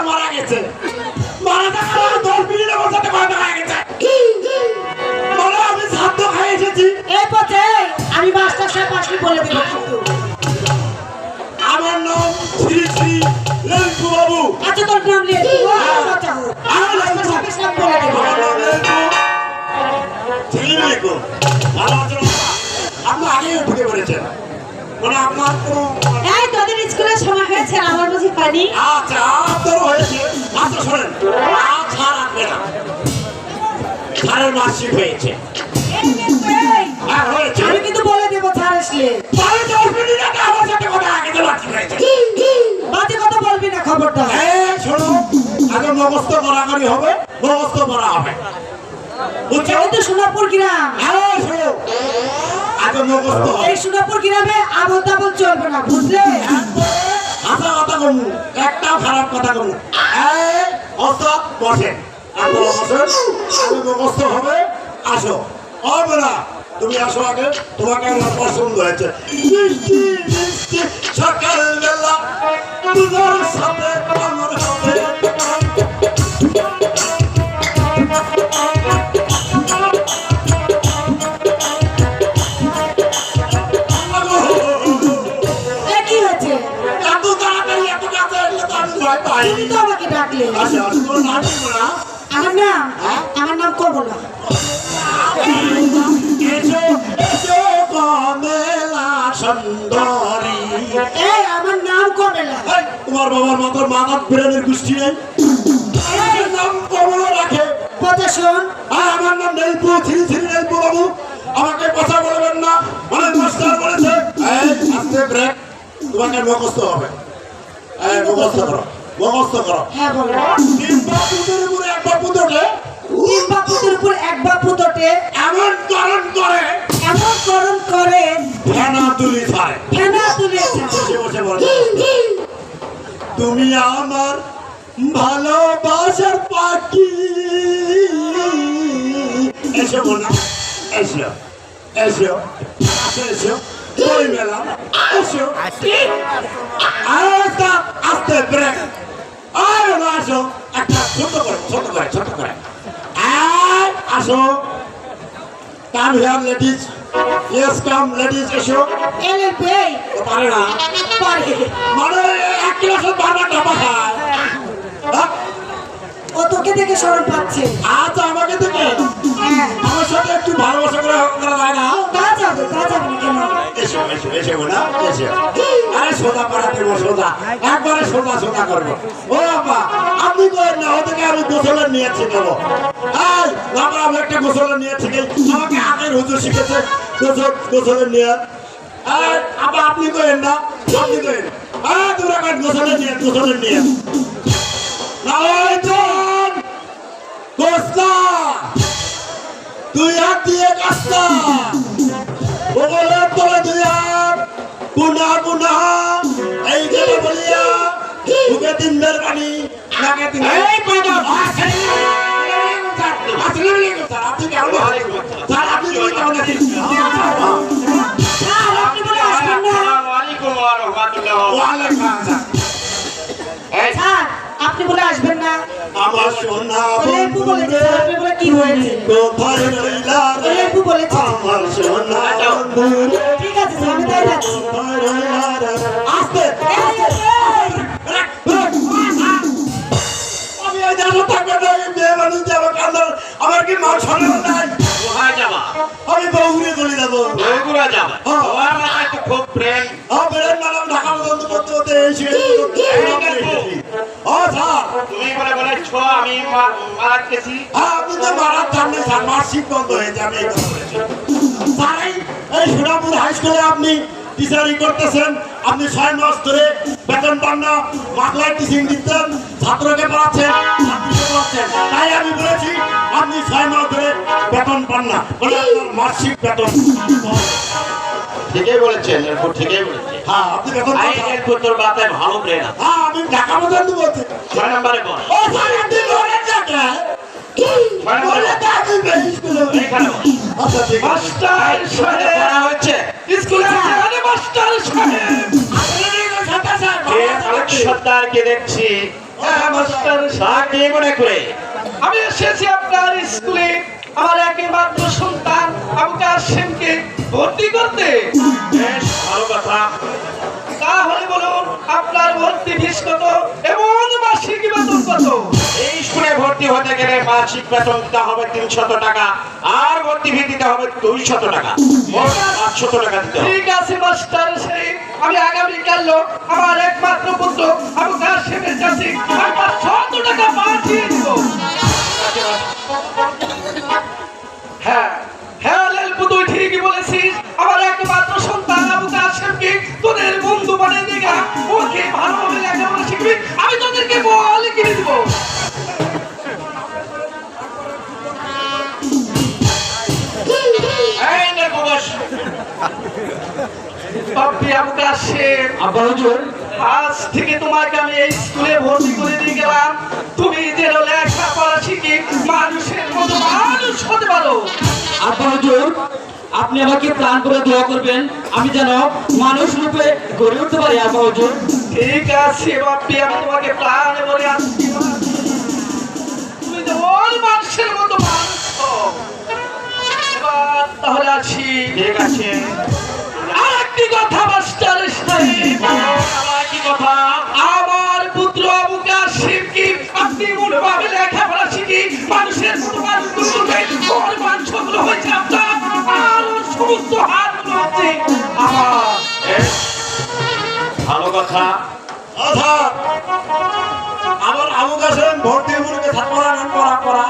মারা গেছে। মারা যাওয়ার আগে 10 মিনিটের মধ্যে কত টাকা হয়ে গেছে? বলো, আমি খাদ্য খাই এসেছি। এই পথে আমি মাস্টার সাহেব আসলে বলে দেবো কিন্তু। আমার নাম শ্রী শ্রী লেলকু বাবু। আচ্ছা তোর নাম নিয়ে কথা হোক। আমি মাস্টার সাহেবের নাম বলে দেবো। আমার নাম লেলকু। ছেলে লেলকু। ভালো আছেন আপনারা? আপনি আগেই ঢুকে পড়েছেন। মানে আপনার কোনো এই তোদের স্কুলের সময় হয়েছে আমার বুঝি পানি। আচ্ছা, আপনারও হয়েছে। আচ্ছা শোনেন, আজ ছাড় আসবে না। ছাড়ের মাসিক হয়েছে। হ্যাঁ, হয়েছে। আমি কিন্তু বলে দেবো ছাড় আসলে। তাহলে 10 মিনিট আগে আমার সাথে কথা আগে তো মাসিক হয়েছে। বাজে কথা বলবি না, খবরদার। এই শোনো, আগে মুখস্থ করাকারি হবে, মুখস্থ করা হবে। বুঝছো? এটা কিন্তু সোনাপুর গ্রাম। হ্যাঁ, শোনো, আগে মুখস্থ হবে। এই সোনাপুর গ্রামে আবল তাবল চলবে না, বুঝলে? আচ্ছা কথা কমু, একটাও খারাপ কথা কমু। এই অস্তাদ বসেন, আপনারা বসেন, আগে মুখস্থ হবে। আসো, হবে না, তুমি আসো আগে, তোমাকে আমার পছন্দ হয়েছে। মিষ্টি মিষ্টি সকালবেলা তোমার সাথে আমার হবে। এ কি হয়েছে? এত তাড়াতাড়ি এত কাছে আসলে তো আমি ভয় পাই। তুমি তো আমাকে ডাকলে। আচ্ছা, তোমার নাম কি বলা? আমার নাম কমলা। এসো এসো কমলা সুন্দরী। এই আমার নাম কমলা। এই, তোমার বাবার মাথার মাথার ব্রেনের গোষ্ঠী নেই? এর নাম কমলা রাখে। কথা শোন, আর আমার নাম নেলপু, শ্রী শ্রী নেলপু বাবু। আমাকে কথা বলবেন না, মানে মাস্টার বলেছে। এই আস্তে ব্রেক, তোমাকে মুখস্থ হবে। এই মুখস্থ করো, মুখস্থ করো। হ্যাঁ বলো। তিন বাপুদের উপরে এক বাপু তোলে তিন বাপুদের উপর এক বাপু তোটে এমন করণ করে এমন করণ করে ফেনা তুলি ছাড়ে। ফেনা তুলেছে। বসে বসে বলো, তুমি আমার ভালোবাসার পাখি। এসো বোনা, এসো এসো আসো, এসো ওই মেলা, এসো। আস্তে আস্তে ব্রেক। আর আসো, একটা ছোট করে ছোট করে ছোট করে আর আসো। Come here ladies, yes come ladies, এসো। এলে পেই পারে না, পারে। মানে 1 ক্লাস বারবার ডাবা খায়। হ্যাঁ? ও তোকে দেখে শরম পাচ্ছে। আচ্ছা, আমাকে দেখে হ্যাঁ, আমার সাথে একটু ভালোবাসা করে করা যায় না? তা যাবে না কেন? এসো এসো এসো না, এসো। আরে সোজা করা দেবো, সোজা একবারে সোজা সোজা করবো। ও বাবা, আপনি করেন না, ওদেরকে আমি গোসলের নিয়েছি দেবো। এই বাবা, আমি একটা গোসলের নিয়েছি, আমাকে আগের হুজুর শিখেছে গোসলের নিয়ে। এই আবার আপনি করেন না, আপনি করেন। তোমরা কেন গোসলের নিয়ে নারায়ণ গোসলা তুই হাত দিয়ে কাজটা বগলের তলে দুই হাত গুনা গুনা এই গেলে বলিয়া বুকে তিনবার পানি নাকে তিন। এই পাইডা আপনি কেমন স্যার? আপনি কেমন আছেন? স্যার, আপনি বলে আসবেন না। ওয়ালাইকুম আসসালাম। স্যার, আপনি বলে আসবেন না। আমার সোনা লেপু বলেছে, স্যার, আপনি বলে কি হয়েছে? কোথায় রইলা রে লেপু বলেছে। আমার সোনা বন্ধু রে, ঠিক আছে স্যার, আমি তাই যাচ্ছি। কোথায় রইলা রে। আস্তে এই, এই, আমি এই জানো থাকবে না, এই মেয়ে মানুষ যাবো কান্দার, আমার কি মা শোনে নাই? কোথায় যাবা? আমি বউরে চলে যাবো। বগুড়া যাবা? হ্যাঁ। তোমার মাথায় তো খুব প্রেম। বেড়ের ম্যাডাম ঢাকা পর্যন্ত করতে করতে এসে ও স্যার, তুমি বলেছ আমি মারা গেছি। আপনি তো মারার সামনে স্যার, মার্কশিট বন্ধ হয়েছে, আমি এই কথা বলেছি। স্যার, এই সোনাপুর হাই স্কুলে আপনি টিচারিং করতেছেন, আপনি 6 মাস ধরে বেতন পান না, মাগলায় টিচিং দিচ্ছেন, ছাত্রকে পড়াচ্ছেন, ছাত্রীকে পড়াচ্ছেন। তাই আমি বলেছি আপনি 6 মাস ধরে বেতন পান না, বলে আপনার মার্কশিট বেতন। ঠিকই বলেছেন, এরপর ঠিকই বলেছেন। হ্যাঁ, আপনি বেতন পান না। এরপর তোর মাথায় ভালো প্রেম আছে। হ্যাঁ, আমি ঢাকা পর্যন্ত বলছি। 6 নম্বরে বল। ও স্যার, আপনি বলেন না কেন? বলেন না, আমি বেশ করে বলি। এইখানে বল। আচ্ছা, ঠিক আছে। মাস্টার সাহেব পড়া হচ্ছে স্কুলে আছে মাস্টার সাহেব। কে আলেক সর্দারকে দেখছি হ্যাঁ মাস্টার তা কি মনে করে? আমি এসেছি আপনার স্কুলে আমার একমাত্র সন্তান আবু কাসেমকে ভর্তি করতে। বেশ ভালো কথা। তাহলে বলুন আপনার ভর্তি ফিস কত এবং মাসিক বেতন কত? এই স্কুলে ভর্তি হতে গেলে মাসিক বেতন দিতে হবে 300 টাকা, আর ভর্তি ফি দিতে হবে 200 টাকা, মোট 500 টাকা দিতে হবে। ঠিক আছে মাস্টার সাহেব, আমি আগামীকাল আমার একমাত্র পুত্র আবু কাসেমের কাছে 500 টাকা পাঠিয়ে দিব। হ্যাঁ হ্যাঁ লালপু, তুই ঠিকই বলেছিস। আমার একমাত্র সন্তান আবু কাসেমকে তোদের বন্ধু বানিয়ে দিগা, ওকে ভালোভাবে লেখাপড়া শিখবি, আমি তোদেরকে বল কিনে দিব। এই নে বস। বাপ্পি আবু কাসেম, আব্বা হুজুর, আজ থেকে তোমাকে আমি এই স্কুলে ভর্তি করে দিয়ে গেলাম। তুমি যে লেখাপড়া শিখি মানুষের মতো মানুষ হতে পারো। আব্বা হুজুর, আপনি আমাকে প্রাণ করে দোয়া করবেন, আমি যেন মানুষ রূপে গড়ে উঠতে পারি। আব্বা হুজুর, ঠিক আছে বাপ্পি, আমি তোমাকে প্রাণে বলে আসছি, তুমি তো ওই মানুষের মতো মানুষ হও। এবার তাহলে আছি। ঠিক আছে। আরেকটি কথা মাস্টার সাহেব, আবার কি কথা? আমার পুত্র আবু কাসেমকে আপনি মনোভাবে লেখাপড়া শিখি মানুষের মতো মানুষ করবে। ওর মাংসগুলো হয়েছে আপনার, আর ওর সমস্ত হাতগুলো হচ্ছে আমার। বেশ ভালো কথা। আমার আবু কাসেম ভর্তি মুরগে থাকপড়া নাম করা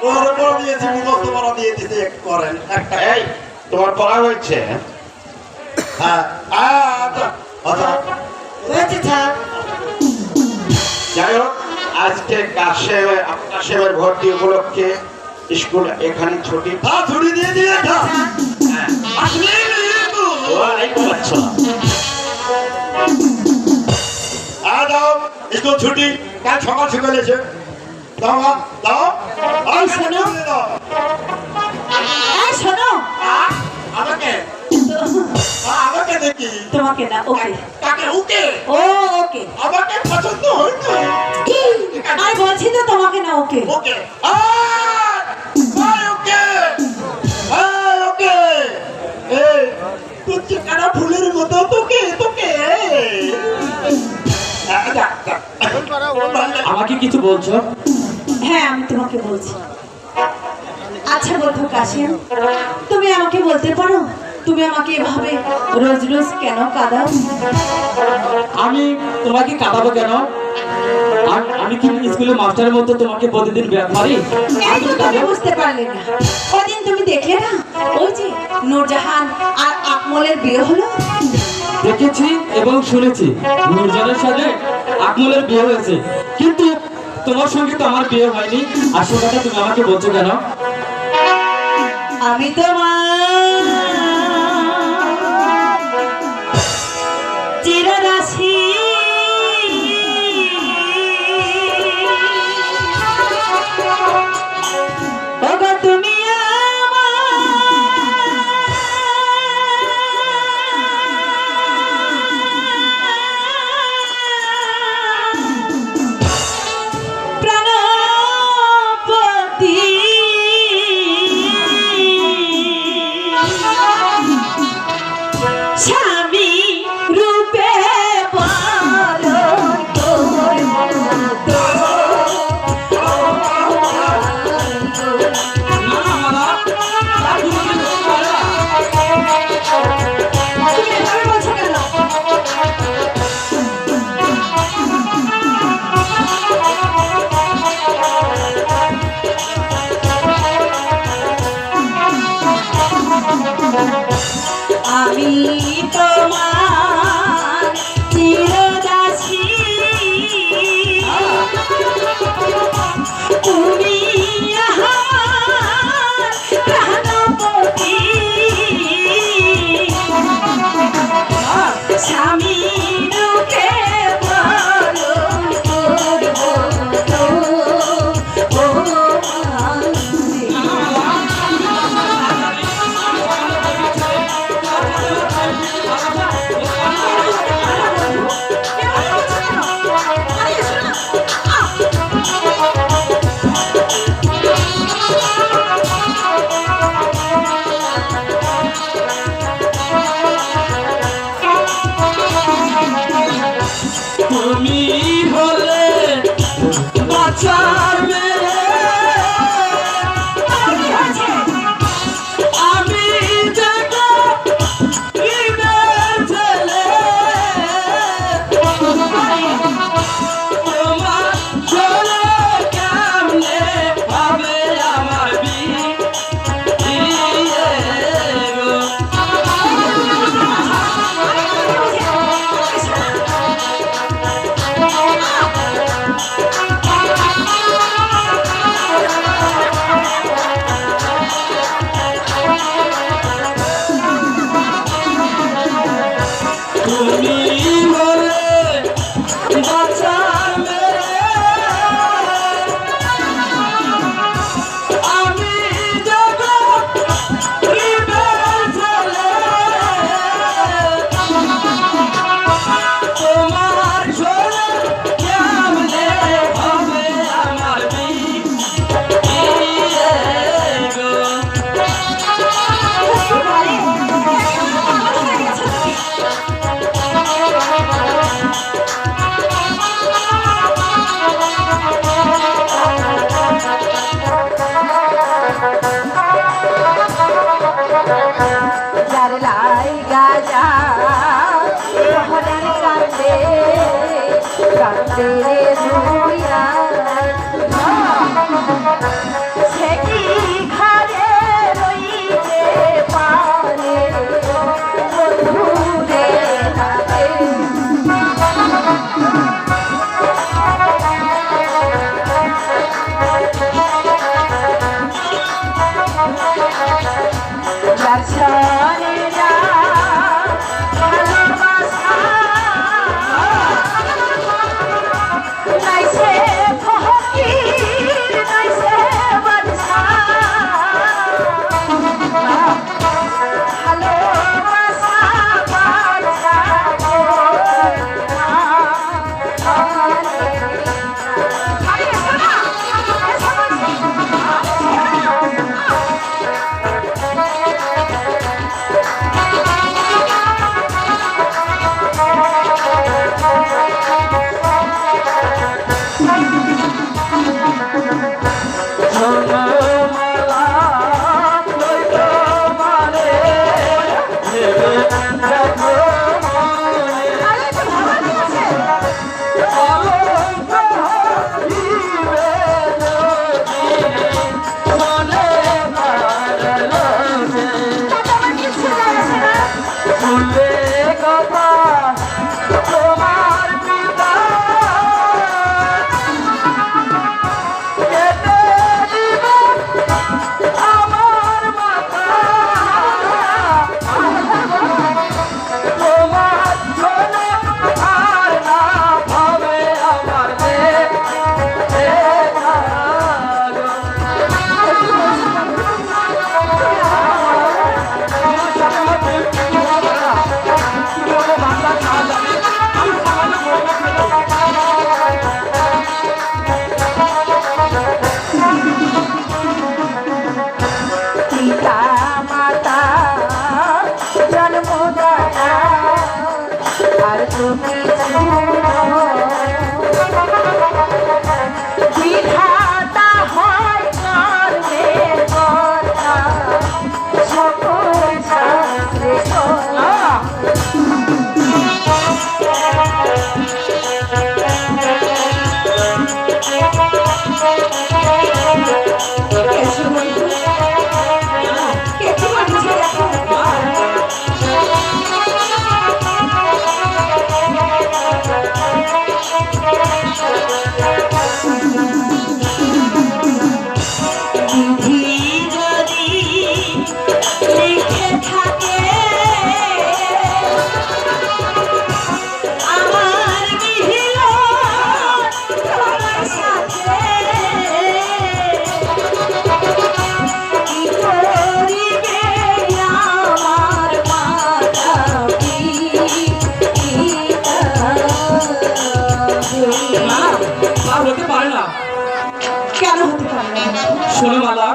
ওর উপর দিয়েছি, মুখস্থ করা দিয়ে দিতে করেন একটা। এই তোমার পড়া হয়েছে? হ্যাঁ আচ্ছা আচ্ছা যাই হোক, আজকে কাশেমের ভর্তি উপলক্ষে স্কুল এখানে ছুটি। ছুটি দিয়ে দিয়ে হ্যাঁ, ওয়ালাইকুম আসসালাম। দাও স্কুল ছুটি, কাল সকাল সকাল এসে দাও মা, দাও। এই শোনো। দাও। এই শোনো, আমাকে আমাকে দেখি তোমাকে না, ওকে। তাকে ওকে ও ওকে, আমাকে পছন্দ হয়তো আমি বলছি তো তোমাকে না, ওকে। ওকে ওকে ওকে এই তুই কারা ফুলের মতো তোকে তোকে আমাকে কিছু বলছো? হ্যাঁ, আমি তোমাকে বলছি। আচ্ছা বন্ধু কাসেম, তুমি আমাকে বলতে পারো তুমি আমাকে এভাবে রোজ রোজ কেন কাঁদাও? আমি তোমাকে কাঁদাবো কেন? আমি কি স্কুলের মাস্টারের মতো তোমাকে প্রতিদিন মারি? এই তো তুমি বুঝতে পারলে না। ওদিন তুমি দেখলে না, ওই যে নূরজাহান আর আকমলের বিয়ে হলো। দেখেছি এবং শুনেছি নূরজাহানের সাথে আকমলের বিয়ে হয়েছে, কিন্তু তোমার সঙ্গে তো আমার বিয়ে হয়নি। আর সে কথা তুমি আমাকে বলছো কেন? আমি তোমার চিরদাসী, ওগো তুমি প্রাণপতি। সে কি ঘরে রইতে পারে বন্ধুরে রাতে দর্শনেরা ভালোবাসা নাইছে ফকির নাইছে বাদশা ভালোবাসা বাদশা আরে শোনা আরে তো ভালো আছে কথা আমার কিছু জানাছে না তোমার পিতা কেটে দিবে আমার মাথা তোমার জন্য আর না হবে আমার পিতা মাতা জন্মদাতা আর তুমি বিধাতা হয় কর্মের কর্তা সকল শাস্ত্রে শোনা এসো বন্ধু একটু বুঝে রাখো বিধি যদি লিখে থাকে আমার মিহিল তোমার সাথে কি করিবে আমার মাতা পিতা মা হতে পারে না। কেন হতে পারে না? শোনো মালা,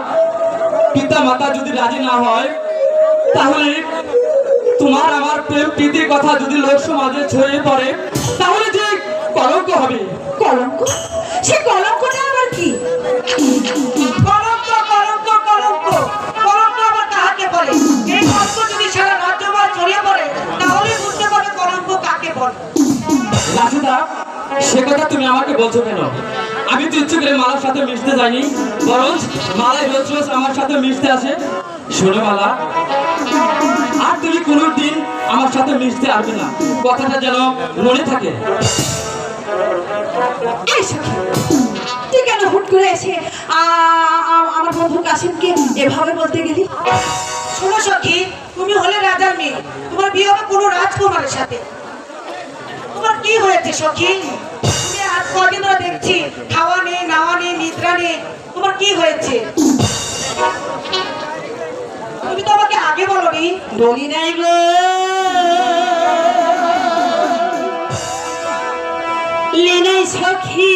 পিতা মাতা যদি রাজি না হয় তাহলে তোমার আমার প্রেম প্রীতির কথা যদি লোক সমাজে ছড়িয়ে পড়ে তাহলে যে কলঙ্ক হবে। কলঙ্ক? সে কলঙ্কটা আবার কি? কলঙ্ক কলঙ্ক কলঙ্ক কলঙ্ক আবার কাহাকে বলে? এই কলঙ্ক যদি সারা রাজ্যবাদ ছড়িয়ে পড়ে তাহলে বুঝতে পারবে কলঙ্ক কাকে বলে। রাজুদা, সে কথা তুমি আমাকে বলছো কেন? আমি তো ইচ্ছে করে মালার সাথে মিশতে যাইনি, বরং মালাই রোজ রোজ আমার সাথে মিশতে আসে। শোনো মালা, আর তুমি কোনোদিন আমার সাথে মিশতে আসবে না, কথাটা যেন মনে থাকে। এই সখী, তুই কেন হুট করে এসে আমার বন্ধু কাশিমকে এভাবে বলতে গেলি? শোনো সখী, তুমি হলে রাজার মেয়ে, তোমার বিয়ে হবে কোনো রাজকুমারের সাথে। তোমার কি হয়েছে সখী? তুমি আজ কদিন ধরে দেখছি খাওয়া নেই, নাওয়া নেই, নিদ্রা নেই। তোমার কি হয়েছে? তুমি তো আমাকে আগে বলোনি। বলি নাই গো, লিনাই সখী,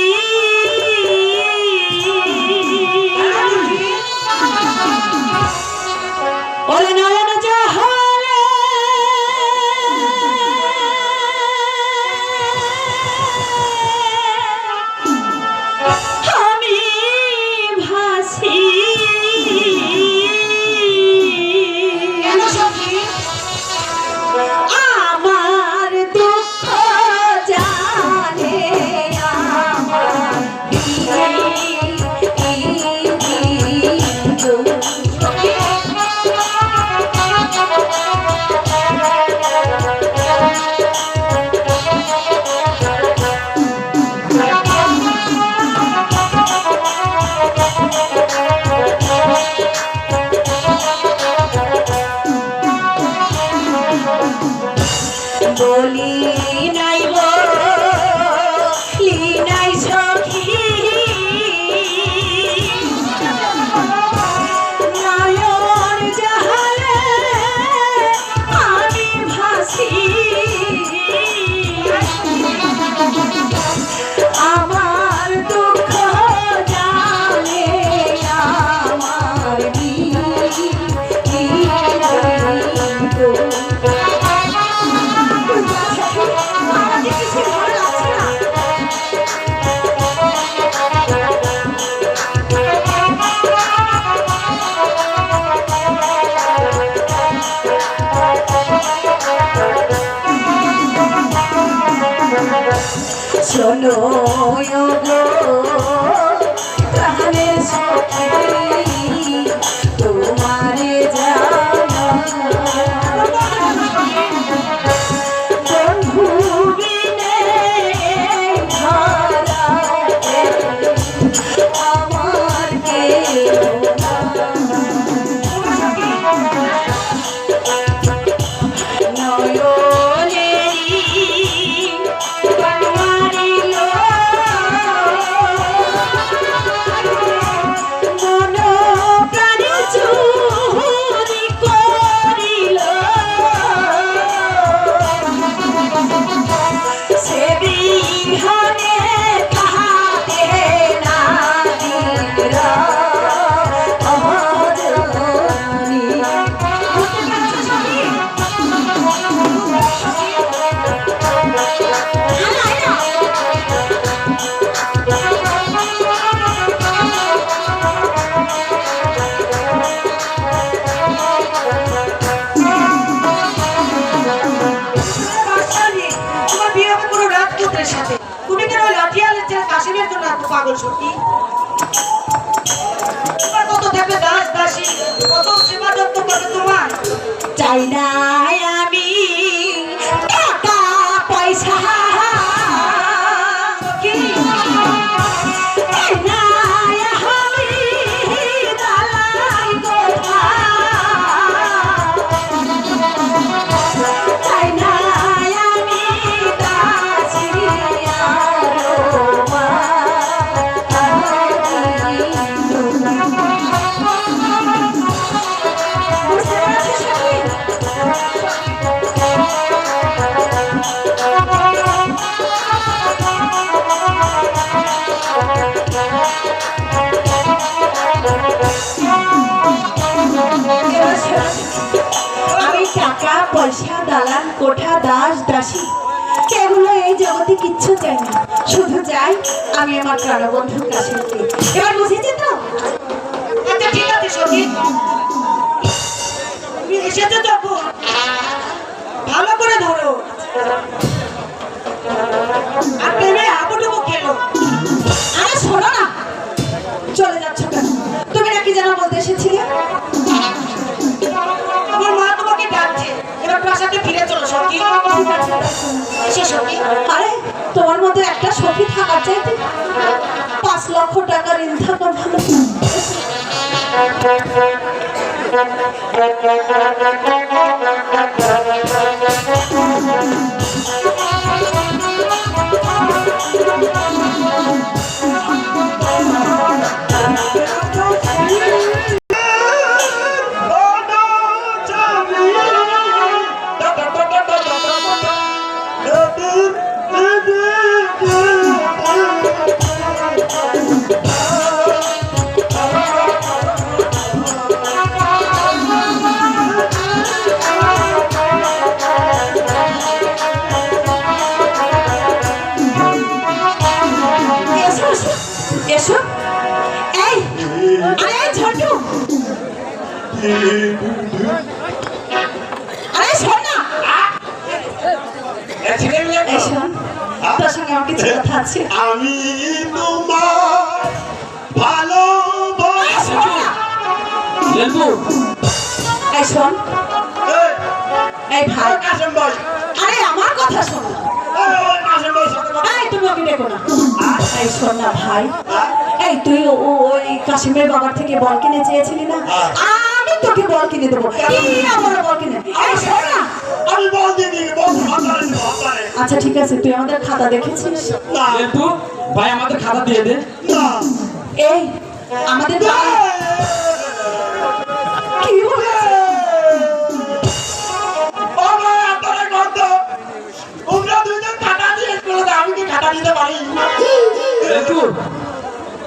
ওরে নয়ন জহরে আমি ভাসি। কেন সখী? আমার দুঃখ জানে আমার শোনো গো প্রাণের সখী তোমারে জানা বন্ধু বিনে ধরাতে আমার কেউ পাগল সখী তোমার কত থাকবে দাস দাসী কত সেবা যত্ন করবে তোমার চাই না আমি টাকা পয়সা সখী চাই না আমি দালাই কোঠা চাই না আমি দাসী আমি টাকা পয়সা দালান কোঠা দাস দাসী এগুলো এই জগতে কিচ্ছু চাই না শুধু চাই আমি আমার প্রাণবন্ধু কাশিমকে এবার বুঝেছি তো আচ্ছা ঠিক আছে সখী তুমি এসেছো যখন ভালো করে ধরো আর প্রেমে হাবুডুবু খেলো আরে শোনো না চলে যাচ্ছ কেন তুমি নাকি যেন বলতে এসেছিলে আমার মা তোমাকে ডাকছে এবার প্রাসাদে ফিরে চলো সখী এসে সখী আরে তোমার মধ্যে একটা সখী থাকার চাইতে 5 লক্ষ টাকা ঋণ থাকা ভালো এসো এই আরে ঝন্টু আরে শোন না এই শোন তোর সঙ্গে আমার কিছু কথা আছে আমি তোমার ভালোবাসি এই শোন এই ভাই কাশেম ভাই আরে আমার কথা শোন কাশেম ভাই সাথে কথা এই তুমি ওকে দেখো না এই শোন না ভাই এই তুই ওই কাশিমের বাবার থেকে বল কিনে চেয়েছিলি না আমি তোকে বল কিনে দেবো আমার বল কিনে এই শোন না আমি বল দিয়ে দিই বল হাতারে আচ্ছা ঠিক আছে তুই আমাদের খাতা দেখেছিস না লেবু ভাই আমাদের খাতা দিয়ে দে না এই আমাদের কি হয়েছে বাবা আপনারা কত তোমরা দুইজন খাতা দিয়ে করে দাও আমি কি খাতা দিতে পারি লেবু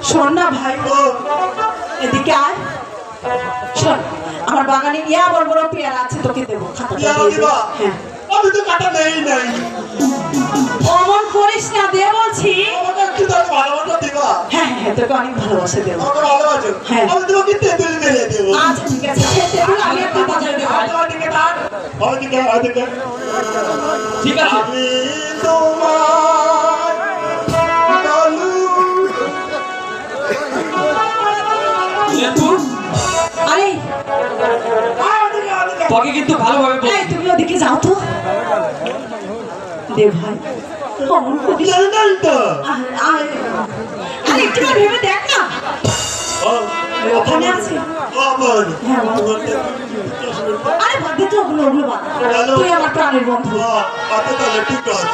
শোন না ভাই এদিকে আয় শোন আমার বাগানে ইয়া বড় বড় পেয়ারা আছে তোকে দেবো খাতা পেয়ারা দিবা? হ্যাঁ আমি তো খাতা নেই নাই অমন করিস না দে বলছি আমাকে একটু তাহলে ভালোবাসা দিবা হ্যাঁ হ্যাঁ তোকে অনেক ভালোবাসা দেবো আমাকে ভালোবাসো হ্যাঁ। আমি তোমাকে তেঁতুল মেরে দেবো আচ্ছা ঠিক আছে সে তেঁতুল আমি একটু বাজারে দেবো ওদিকে থাক ওদিকে ঠিক আছে আমি তোমার তোকে কিন্তু ভালোভাবে বল। এই তুমি ওদিকে যাও তো দে ভাই অমন করিস তো আরে একটু ভেবে দেখ না ওখানে আছে বাবন হ্যাঁ বল। আরে বাদ দে তো ওগুলো বাদ। তুই আমার প্রাণের বন্ধু। কত তাহলে ঠিক আছে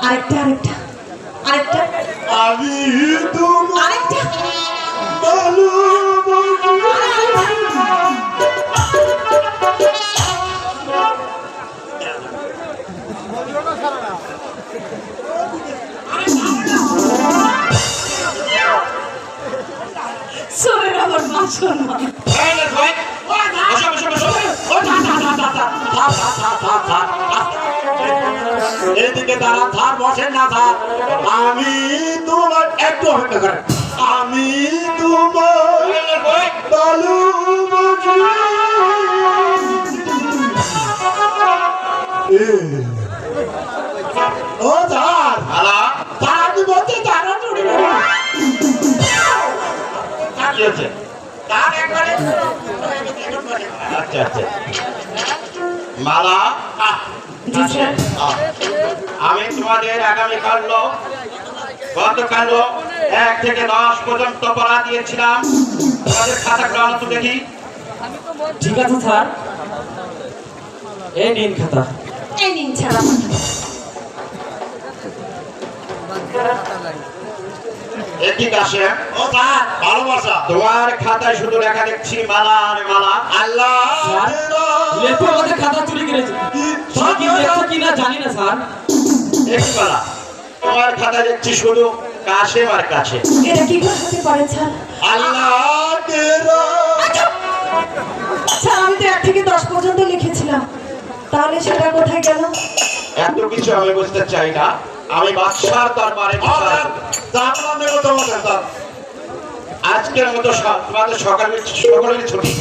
আরেকটা আরেকটা আরেকটা আমি তোমার আরেকটা সরে আমার মা শোনো এদিকে দাঁড়া থার বসেন না থার আমি তোমার একটু অপেক্ষা করেন আমি তোমার ও থার থার আপনি বলতে দাঁড়া চুরি কি হচ্ছে? তার একবারে আচ্ছা আচ্ছা মালা স্যার আমি তোমাদের আগামীকাল গতকাল 1 থেকে 10 পর্যন্ত পড়া দিয়েছিলাম তোমাদের খাতাগুলো আনো তো দেখি ঠিক আছে স্যার, এই নিন খাতা। এই নিন ছাড়া ঠিক আছে ও থার ভালোবাসা তোমার খাতায় শুধু লেখা দেখছি মালা আর মালা আল্লাহ স্যার লেপু আমাদের খাতা চুরি করেছে। তুমি কি লেখো কিনা জানি না স্যার। একই মালা তোমার খাতায় দেখছি শুধু কাশেম আর কাছে এটা কি করে হতে পারে স্যার? আল্লাহ তেরা স্যার আমি তো 1 থেকে 10 পর্যন্ত লিখেছিলাম, তাহলে সেটা কোথায় গেল? এত কিছু আমি বুঝতে চাই না আমি বাদশার দরবারে জানলাম নেব তোমাদের তার আজকের মতো তোমাদের সকলের ছুটি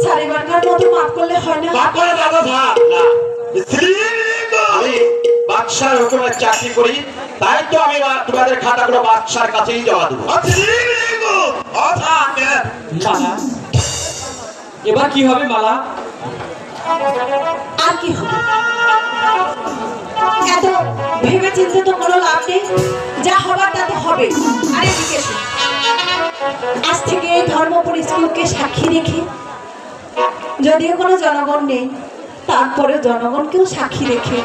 স্যার এবারকার মতো মাফ করলে হয় না? বাপ করে দাদা থার না শ্রীলিঙ্গ আমি বাদশার হুকুমের চাকরি করি তাই তো আমি তোমাদের খাতাগুলো বাদশার কাছেই জমা দেবো শ্রীলিঙ্গ ও থার মালা, এবার কি হবে মালা? আর কি হবে? এত ভেবে চিন্তে তো কোনো লাভ নেই, যা হবার তা তো হবে। আর এদিকে এসো। আজ থেকে এই ধর্মপুর স্কুলকে সাক্ষী রেখে, যদিও কোনো জনগণ নেই তারপরে জনগণকেও সাক্ষী রেখে,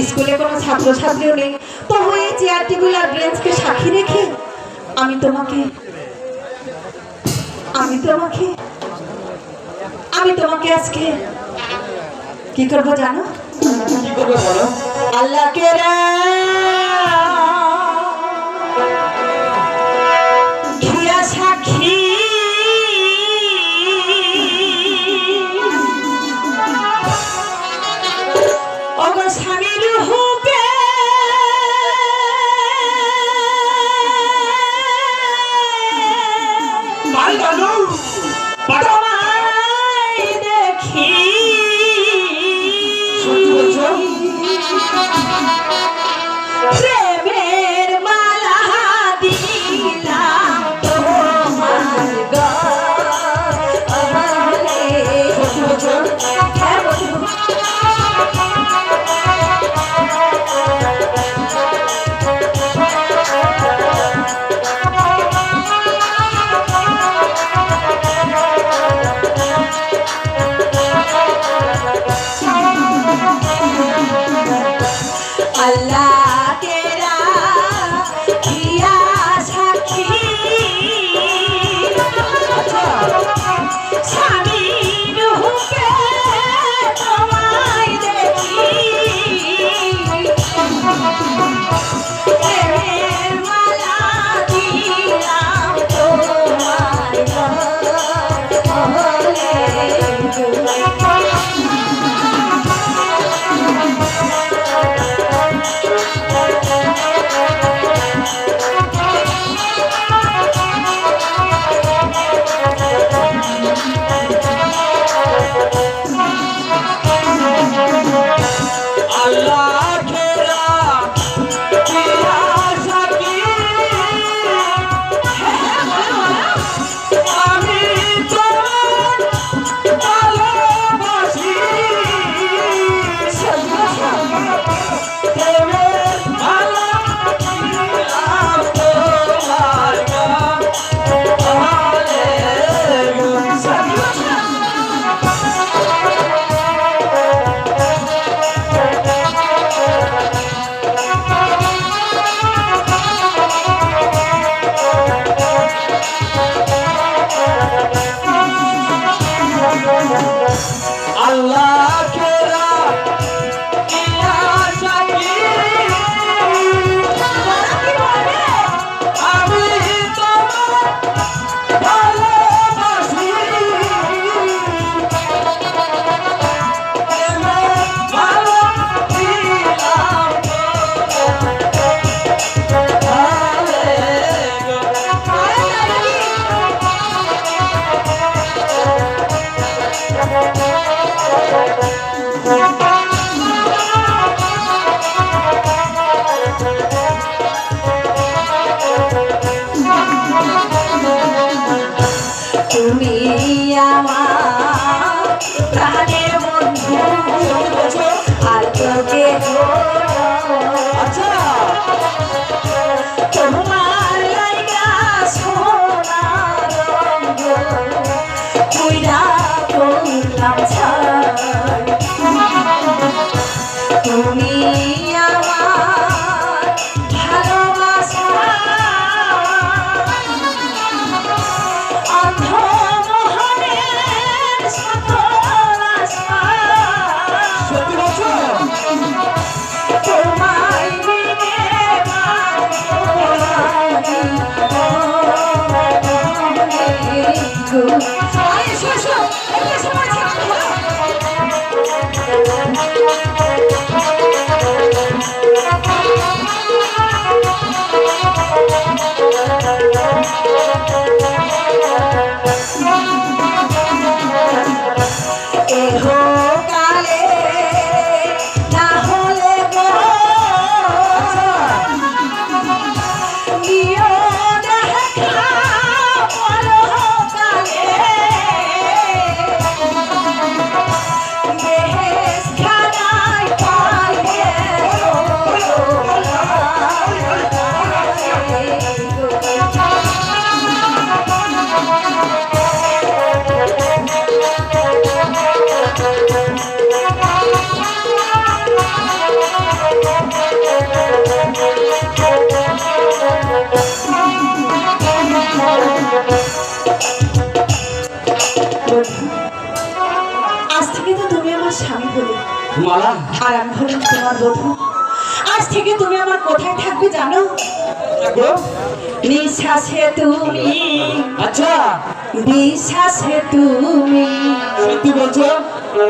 স্কুলে কোনো ছাত্রছাত্রীও নেই তবু এই চেয়ার টেবিল আর ব্রেঞ্চকে সাক্ষী রেখে আমি তোমাকে আজকে কি করবো জানো? কি করবে বলো? আল্লাহকে খিয়া সাক্ষী ওগো স্বামীর হুকে তোমায় দেখি সত্যি বলছো? প্রেমের মালা দিলাম তোমার গলে। সত্যি বলছো? হ্যাঁ বলছি। আল্লাহ তেরা কিয়া সাক্ষী স্বামীর হুকে তোমায় দেখি প্রেমের মালা দিলাম তোমার গলে। আল্লাহ খেরা কিয়া সাকি তুমি আমার প্রাণের বন্ধু আর তোকে আচ্ছা তোমার লাইগা সোনার রঙ পুইরা করলাম ছাই তুমি আমার ভালোবাসা অন্ধ মোহনের সকল আশা সত্যি বলছো তোমায় বিনে কালে না হলে গো নিয় দেখা পরকালে বেহেশ খানায় পাইয়ে আজ থেকে তো তুমি আমার স্বামী হলে মালা আর আমি হলাম তোমার বধূ আজ থেকে তুমি আমার কোথায় থাকবে জানো গো নিঃশ্বাসে তুমি আচ্ছা বিশ্বাসে তুমি সত্যি বলছো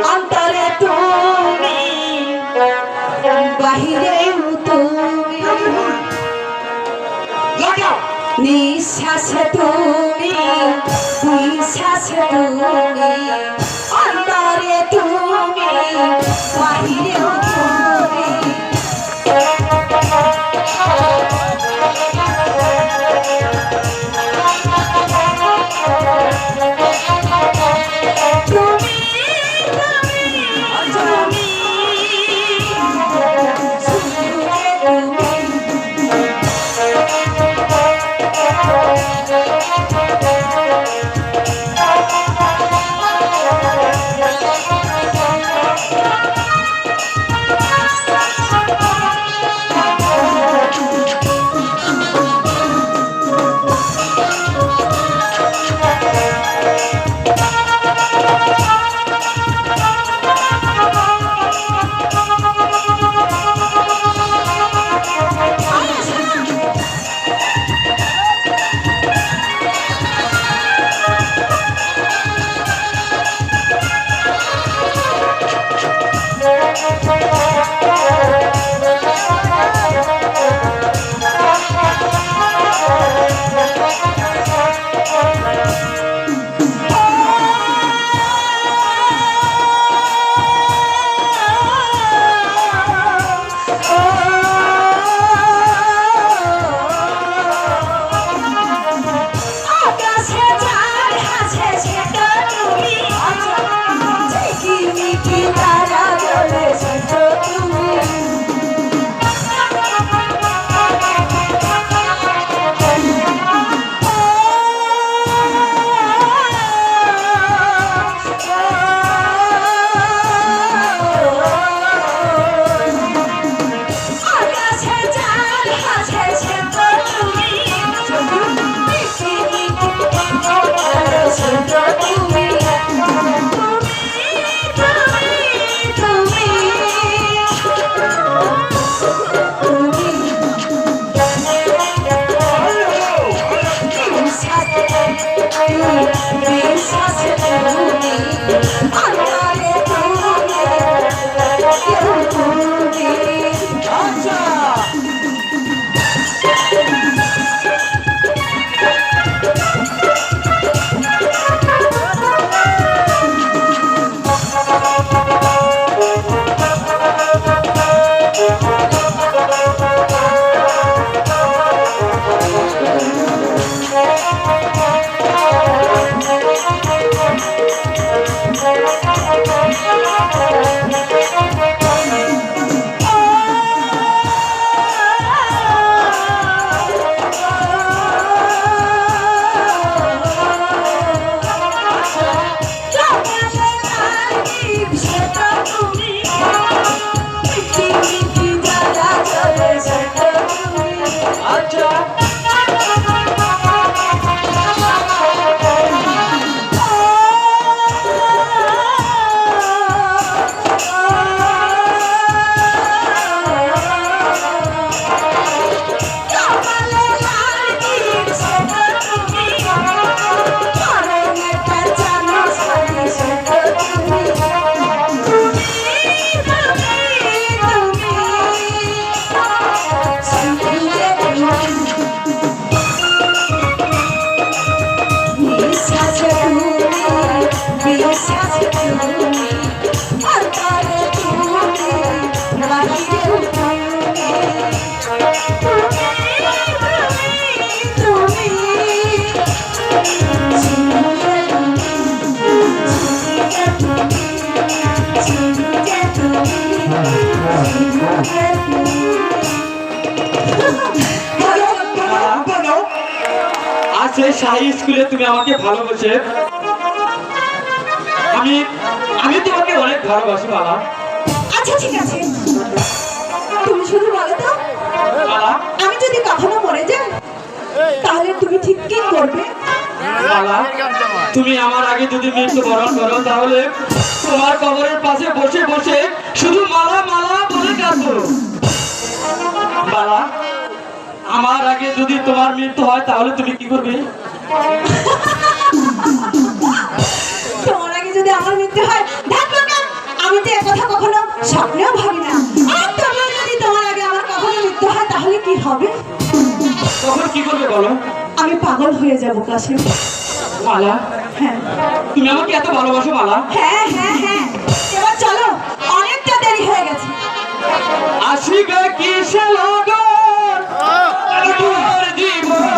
অন্তরে তুমি বাহিরেও তুমি নিঃশ্বাসে তুমি বিশ্বাসে তুমি অন্তরে তুমি বাহিরেও তুমি তুমি আজ এই শাহী স্কুলে তুমি আমাকে ভালোবেসে আমি তোমাকে অনেক ভালোবাসি মালা। আচ্ছা ঠিক আছে, তুমি শুধু বলো তো, মালা, আমি যদি কখনো মরে যাই তাহলে তুমি ঠিক কি করবে? মালা, তুমি আমার আগে যদি মৃত্যুবরণ করো তাহলে তোমার কবরের পাশে বসে বসে শুধু মালা মালা বলে কাঁদবো। মালা, আমার আগে যদি তোমার মৃত্যু হয় তাহলে তুমি কি করবে? তোমার আগে যদি আমার মৃত্যু হয়, দেখো না, আমি তো এ কথা কখনো স্বপ্নেও ভাবি না। আর তবে যদি তোমার আগে আমার কখনো মৃত্যু হয় তাহলে কি হবে? তখন কি করবে বলো? আমি পাগল হয়ে যাব কাশিম। মালা, হ্যাঁ তুমি আমাকে এত ভালোবাসো মালা? হ্যাঁ হ্যাঁ হ্যাঁ, এবার চলো, অনেকটা দেরি হয়ে গেছে। আসিবে কিসে লগন তোর জীবনে,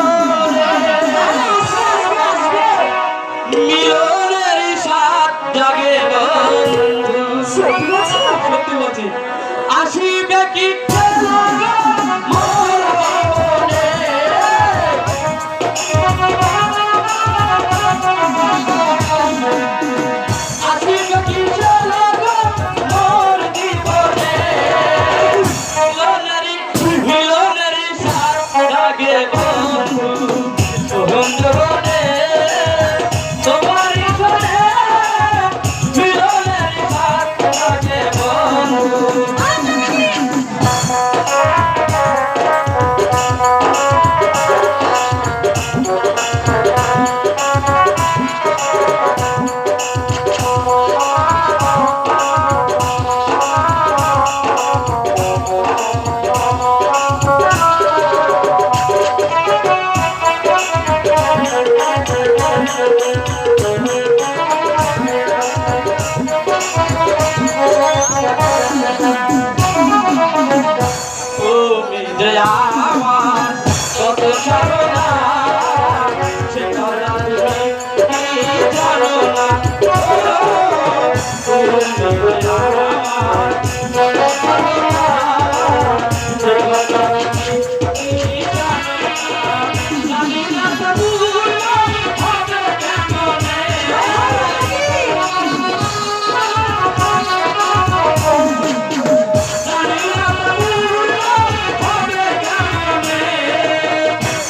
মিলনের সাত জাগে বন্ধু। সত্যি বলছো? সত্যি বলছি। আসিবে কিসে লগন মোর জীবনে, আসিবে কিসে লগন মোর জীবনে, মিলনেরই সাত জাগে বন্ধু। বন্ধুবনে তোমারই ঘরে মিলনেরই সাত জাগে বন্ধু। তুমি যে আমার কত সাধনা, সে কথা তুমি কি জানো না। তুমি যে আমার কত সাধনা, সে কথা তুমি কি জানো না। জানি না তবু হবে কেমনে, জানি না তবু হবে কেমনে,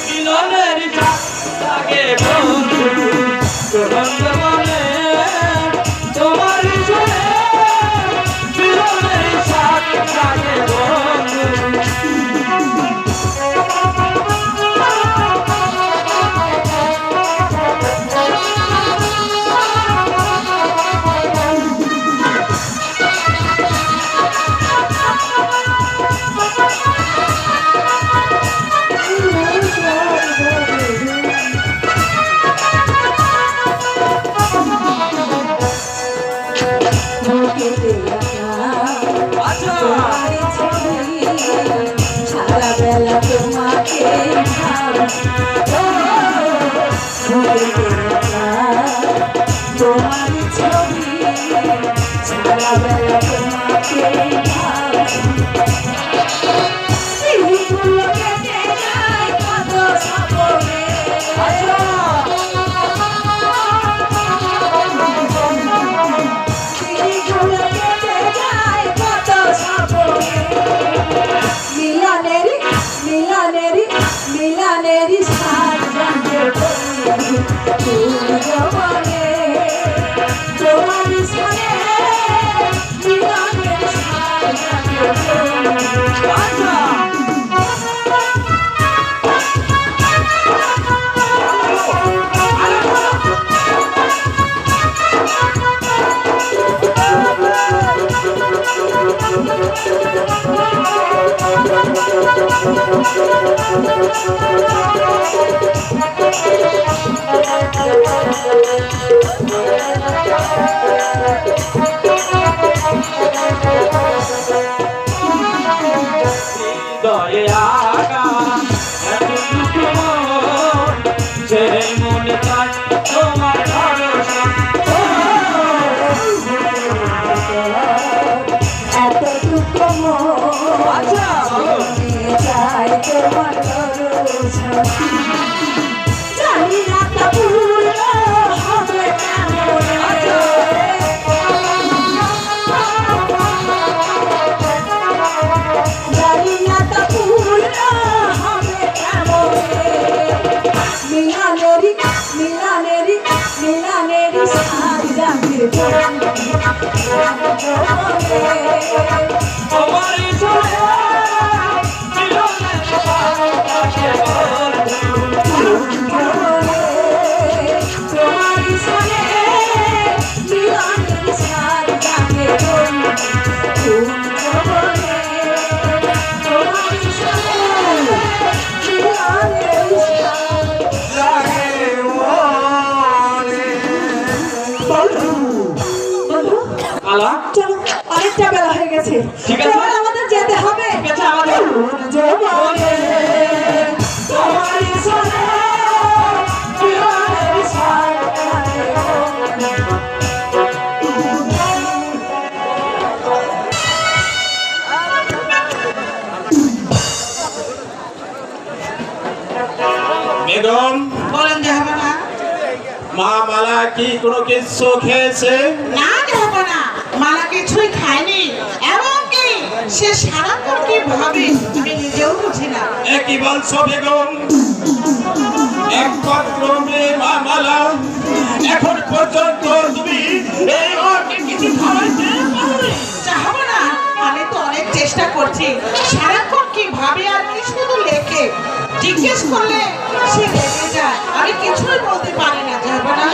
মিলনের সাত জাগে বন্ধু। বন্ধুবনে তোমার সুরে মিলনের সাত জাগে বন্ধু। আচ্ছা, সারা বেলা তোমাকে তোমার ছবি, সারা বেলা তোমাকে কত সাপনে, মিলানেরি মিলানেরি মিলানেরি সাজাতে তুমি জবানে তোমার সানে মিলানেরি সাজাতে। হৃদয়ে আঘাত এতটুকু মন যে মনে চায় তোমার ভরসা এতটুকু মন চাই তোমার ভরসা জানি না তা ভুল হবে কেমন জানি না তা ভুল হবে কেমন মিলানেরি মিলানেরি মিলানেরি সাজ জাগির তোমার চলে মিলনের ভালোবাসে তোমার সাথে মিলানের সাজ জাগির তোমার সাথে মিলানের বন্ধু আলা চলো অনেকটা বেলা হয়ে গেছে ঠিক আছে। এবার আমাদের যেতে হবে ঠিক আছে আমাদের জীবনে তোমার সাথে মিলানের সাজ বেগম বলেন যে হবে না মা মালা কি কোনো কিছু খেয়েছে? না যে হবে না মালা কিছুই খায়নি এমনকি সে সারাক্ষণ কি ভাবে আমি নিজেও বুঝি না এ কি বলছো বেগম? একমাত্র মেয়ে মা মালা এখন পর্যন্ত তুমি এই ওকে কিছু খাওয়াইতে পারোনি। যা হবে না আমি তো অনেক চেষ্টা করছি সারাক্ষণ কি ভাবে আর কি শুধু লেখে জিজ্ঞেস করলে সে রেগে যায় আমি কিছুই বলতে পারি না যাবে না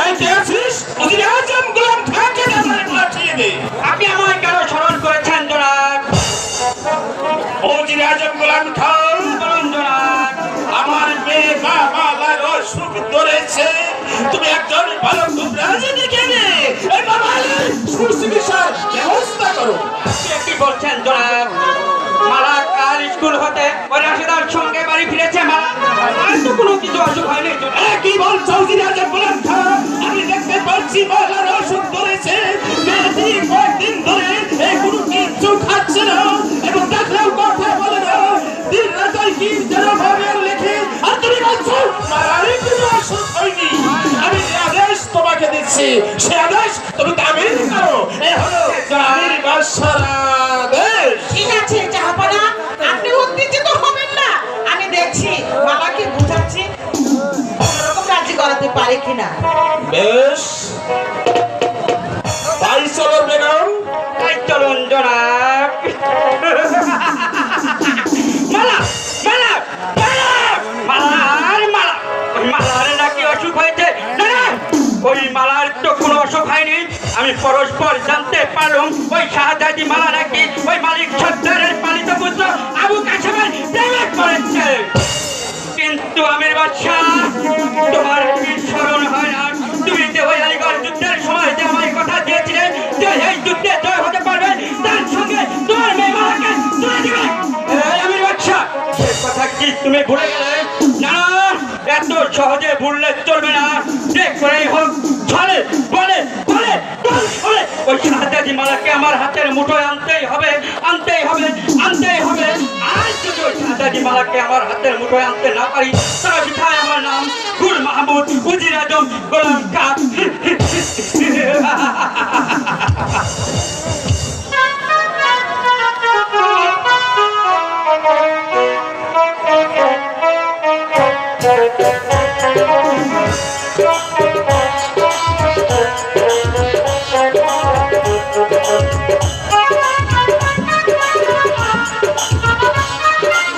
এই যে আছিস, ওদিকে আজম গোলাম খানকে আমার পাঠিয়ে দে। আপনি আমায় কেন স্মরণ করেছেন জনাব ওদিকে আজম গোলাম খান, বলুন জনাব আমার মেয়ে মা মালার অসুখ ধরেছে, তুমি একজন ভালো কুবরাজি দেখে নে এই মা মালার সুচিকিৎসার ব্যবস্থা করো। আপনি কি বলছেন জনাব মালা কাল স্কুল হতে ওই রাশেদার সঙ্গে বাড়ি ফিরেছে মালা আর তো কোনো কিছু অসুখ হয়নি জনাব। এ কি বলছো ওদিকে আজম গোলাম খান? আমি দেখতে পাচ্ছি মালার অসুখ ধরেছে, মেয়েটি কয়েকদিন ধরে এই কোনো কিছু খাচ্ছে না এবং দেখলেও কথা বলে না, দিন রাত কি যেন ভাবে আর লেখে, আর তুমি বলছো মালার কোনো অসুখ হয়নি। আমি যে আদেশ তোমাকে দিচ্ছি সে আদেশ তুমি তামিল করো। এ হলো জামির বাদশার আদেশ। ঠিক আছে জাহাপানা আপনি উত্তেজিত হবেন না আমি দেখছি বাবাকে বুঝাচ্ছি কোনোরকম রাজি করাতে পারে কিনা বেশ, তাই চলো বেগম। তাই চলুন জনাব মালা মালা মালা মালার মালা ওই মালার নাকি অসুখ হয়েছে না না ওই মালার তো কোনো অসুখ হয়নি আমি পরস্পর জানতে পারলাম ওই শাহজাদি মালা নাকি ওই মালিক সর্দারের পালিত পুত্র আবু কাসেমের প্রেমে পড়েছে কিন্তু আমির বাদশা তোমার কি স্মরণ হয় না তুমি যে ওই আলিগড় যুদ্ধের সময় যে আমায় কথা দিয়েছিলে যে এই যুদ্ধে জয় হতে পারবে তার সঙ্গে তোমার মেয়ে মালাকে তুলে দিবে এই আমির বাদশা সে কথা কি তুমি ভুলে গেলে না এত সহজে ভুললে চলবে না যে করেই হোক ছলে বলে বলে বলে ওই শাহজাদি মালাকে আমার হাতের মুঠোয় আনতেই হবে আনতেই হবে আনতেই হবে আর যদি ওই শাহজাদি মালাকে আমার হাতের মুঠোয় আনতে না পারি তারা বিধায় আমার নাম গুল মাহমুদ উজির আজম গোলাম খান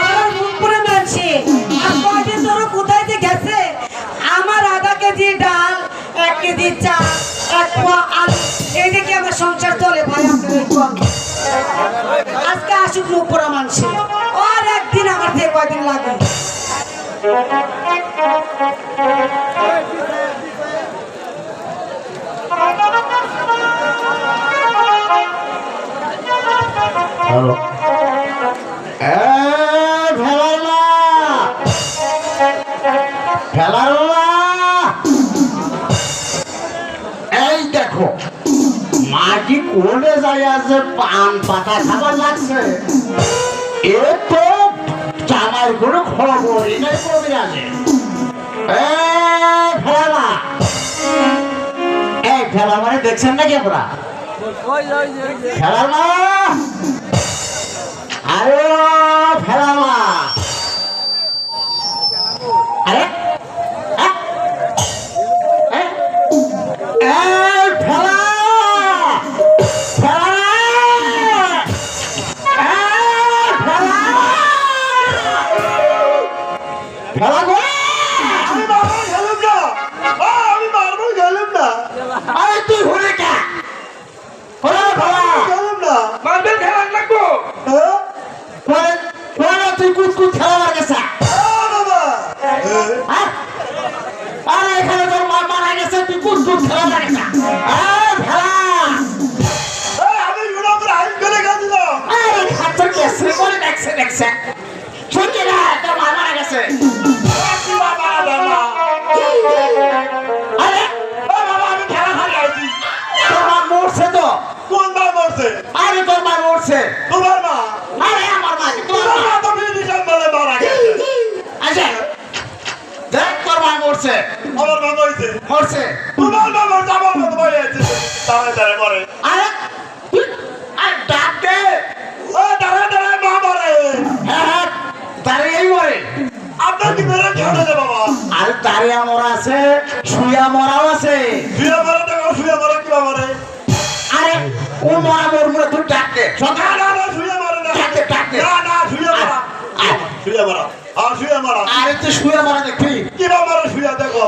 আমার মুখ পুরো মানছে আর কয়দিন ধরে কোথায় যে গেছে আমার আধা কেজি ডাল 1 কেজি চাল 1 পোয়া আলু এইদিকে আমার সংসার চলে ভাই আপনাদের কম আজকে আসুক মুখ পুরো মানছে আর একদিন আমার থেকে কয়দিন লাগে হ্যালো ফেলার মা, ফেলার মা, এই দেখো মাটি কোলে যায় আছে পান পাতা খাবার লাগছে এ তো জামাই কোনো খবরই নাই কবি আছে ফেলা এই ফেলা মানে দেখছেন নাকি আপনারা ফেলা না আরে ফেলা না আরে ফেলা ফেলা গো আমি মারবো গেলাম না আমি মারবো গেলাম না আরে তুই ঘুরে কা ফেলা ফেলা গেলাম না মারবেন খেলা লাগবো কোন তুই কুচকুচ খেলা মার গেছে বাবা আরে এখানে তোর মা মারা গেছে তুই কুচকুচ খেলা মার গেছে ফেলা আমি গুণাপুর হাইট করে গেছিলাম আরে খাচ্চর কেসে করে দেখছে শুনছি না তোর মা মারা গেছে বাবা বাবা আরে বাবা আমি খেলা খেলাইছি তোর মা মরছে তো কোন মা মরছে আরে তোর মা মরছে তোমার মা আরে আমার মা তোর তোমার মা মা তো বিদেশে বলে মারা গেছে আচ্ছা দেখ তোর মা মরছে আমার মা মরছে মরছে তোমার মা মরছে আমার মা তো মরেছে তাহলে তাহলে মরে আরে আর ডাক দে ও দাঁড়া দাঁড়া মা মরে হ্যাঁ দাঁড়িয়েই মরে আপনার কি মেরে খেয়ে দে বাবা আর দাঁড়িয়ে মরা আছে শুয়া মরাও আছে শুয়ে মরে দেখো শুয়ে মরে কি মরে আরে ও মরা মর মরে তুই ডাক দে না না না শুয়ে মরে না ডাক দে না না শুয়ে মরা শুয়ে মরা আর শুয়ে মরা আরে তুই শুয়ে মরা দেখবি কি বাবা শুয়ে দেখো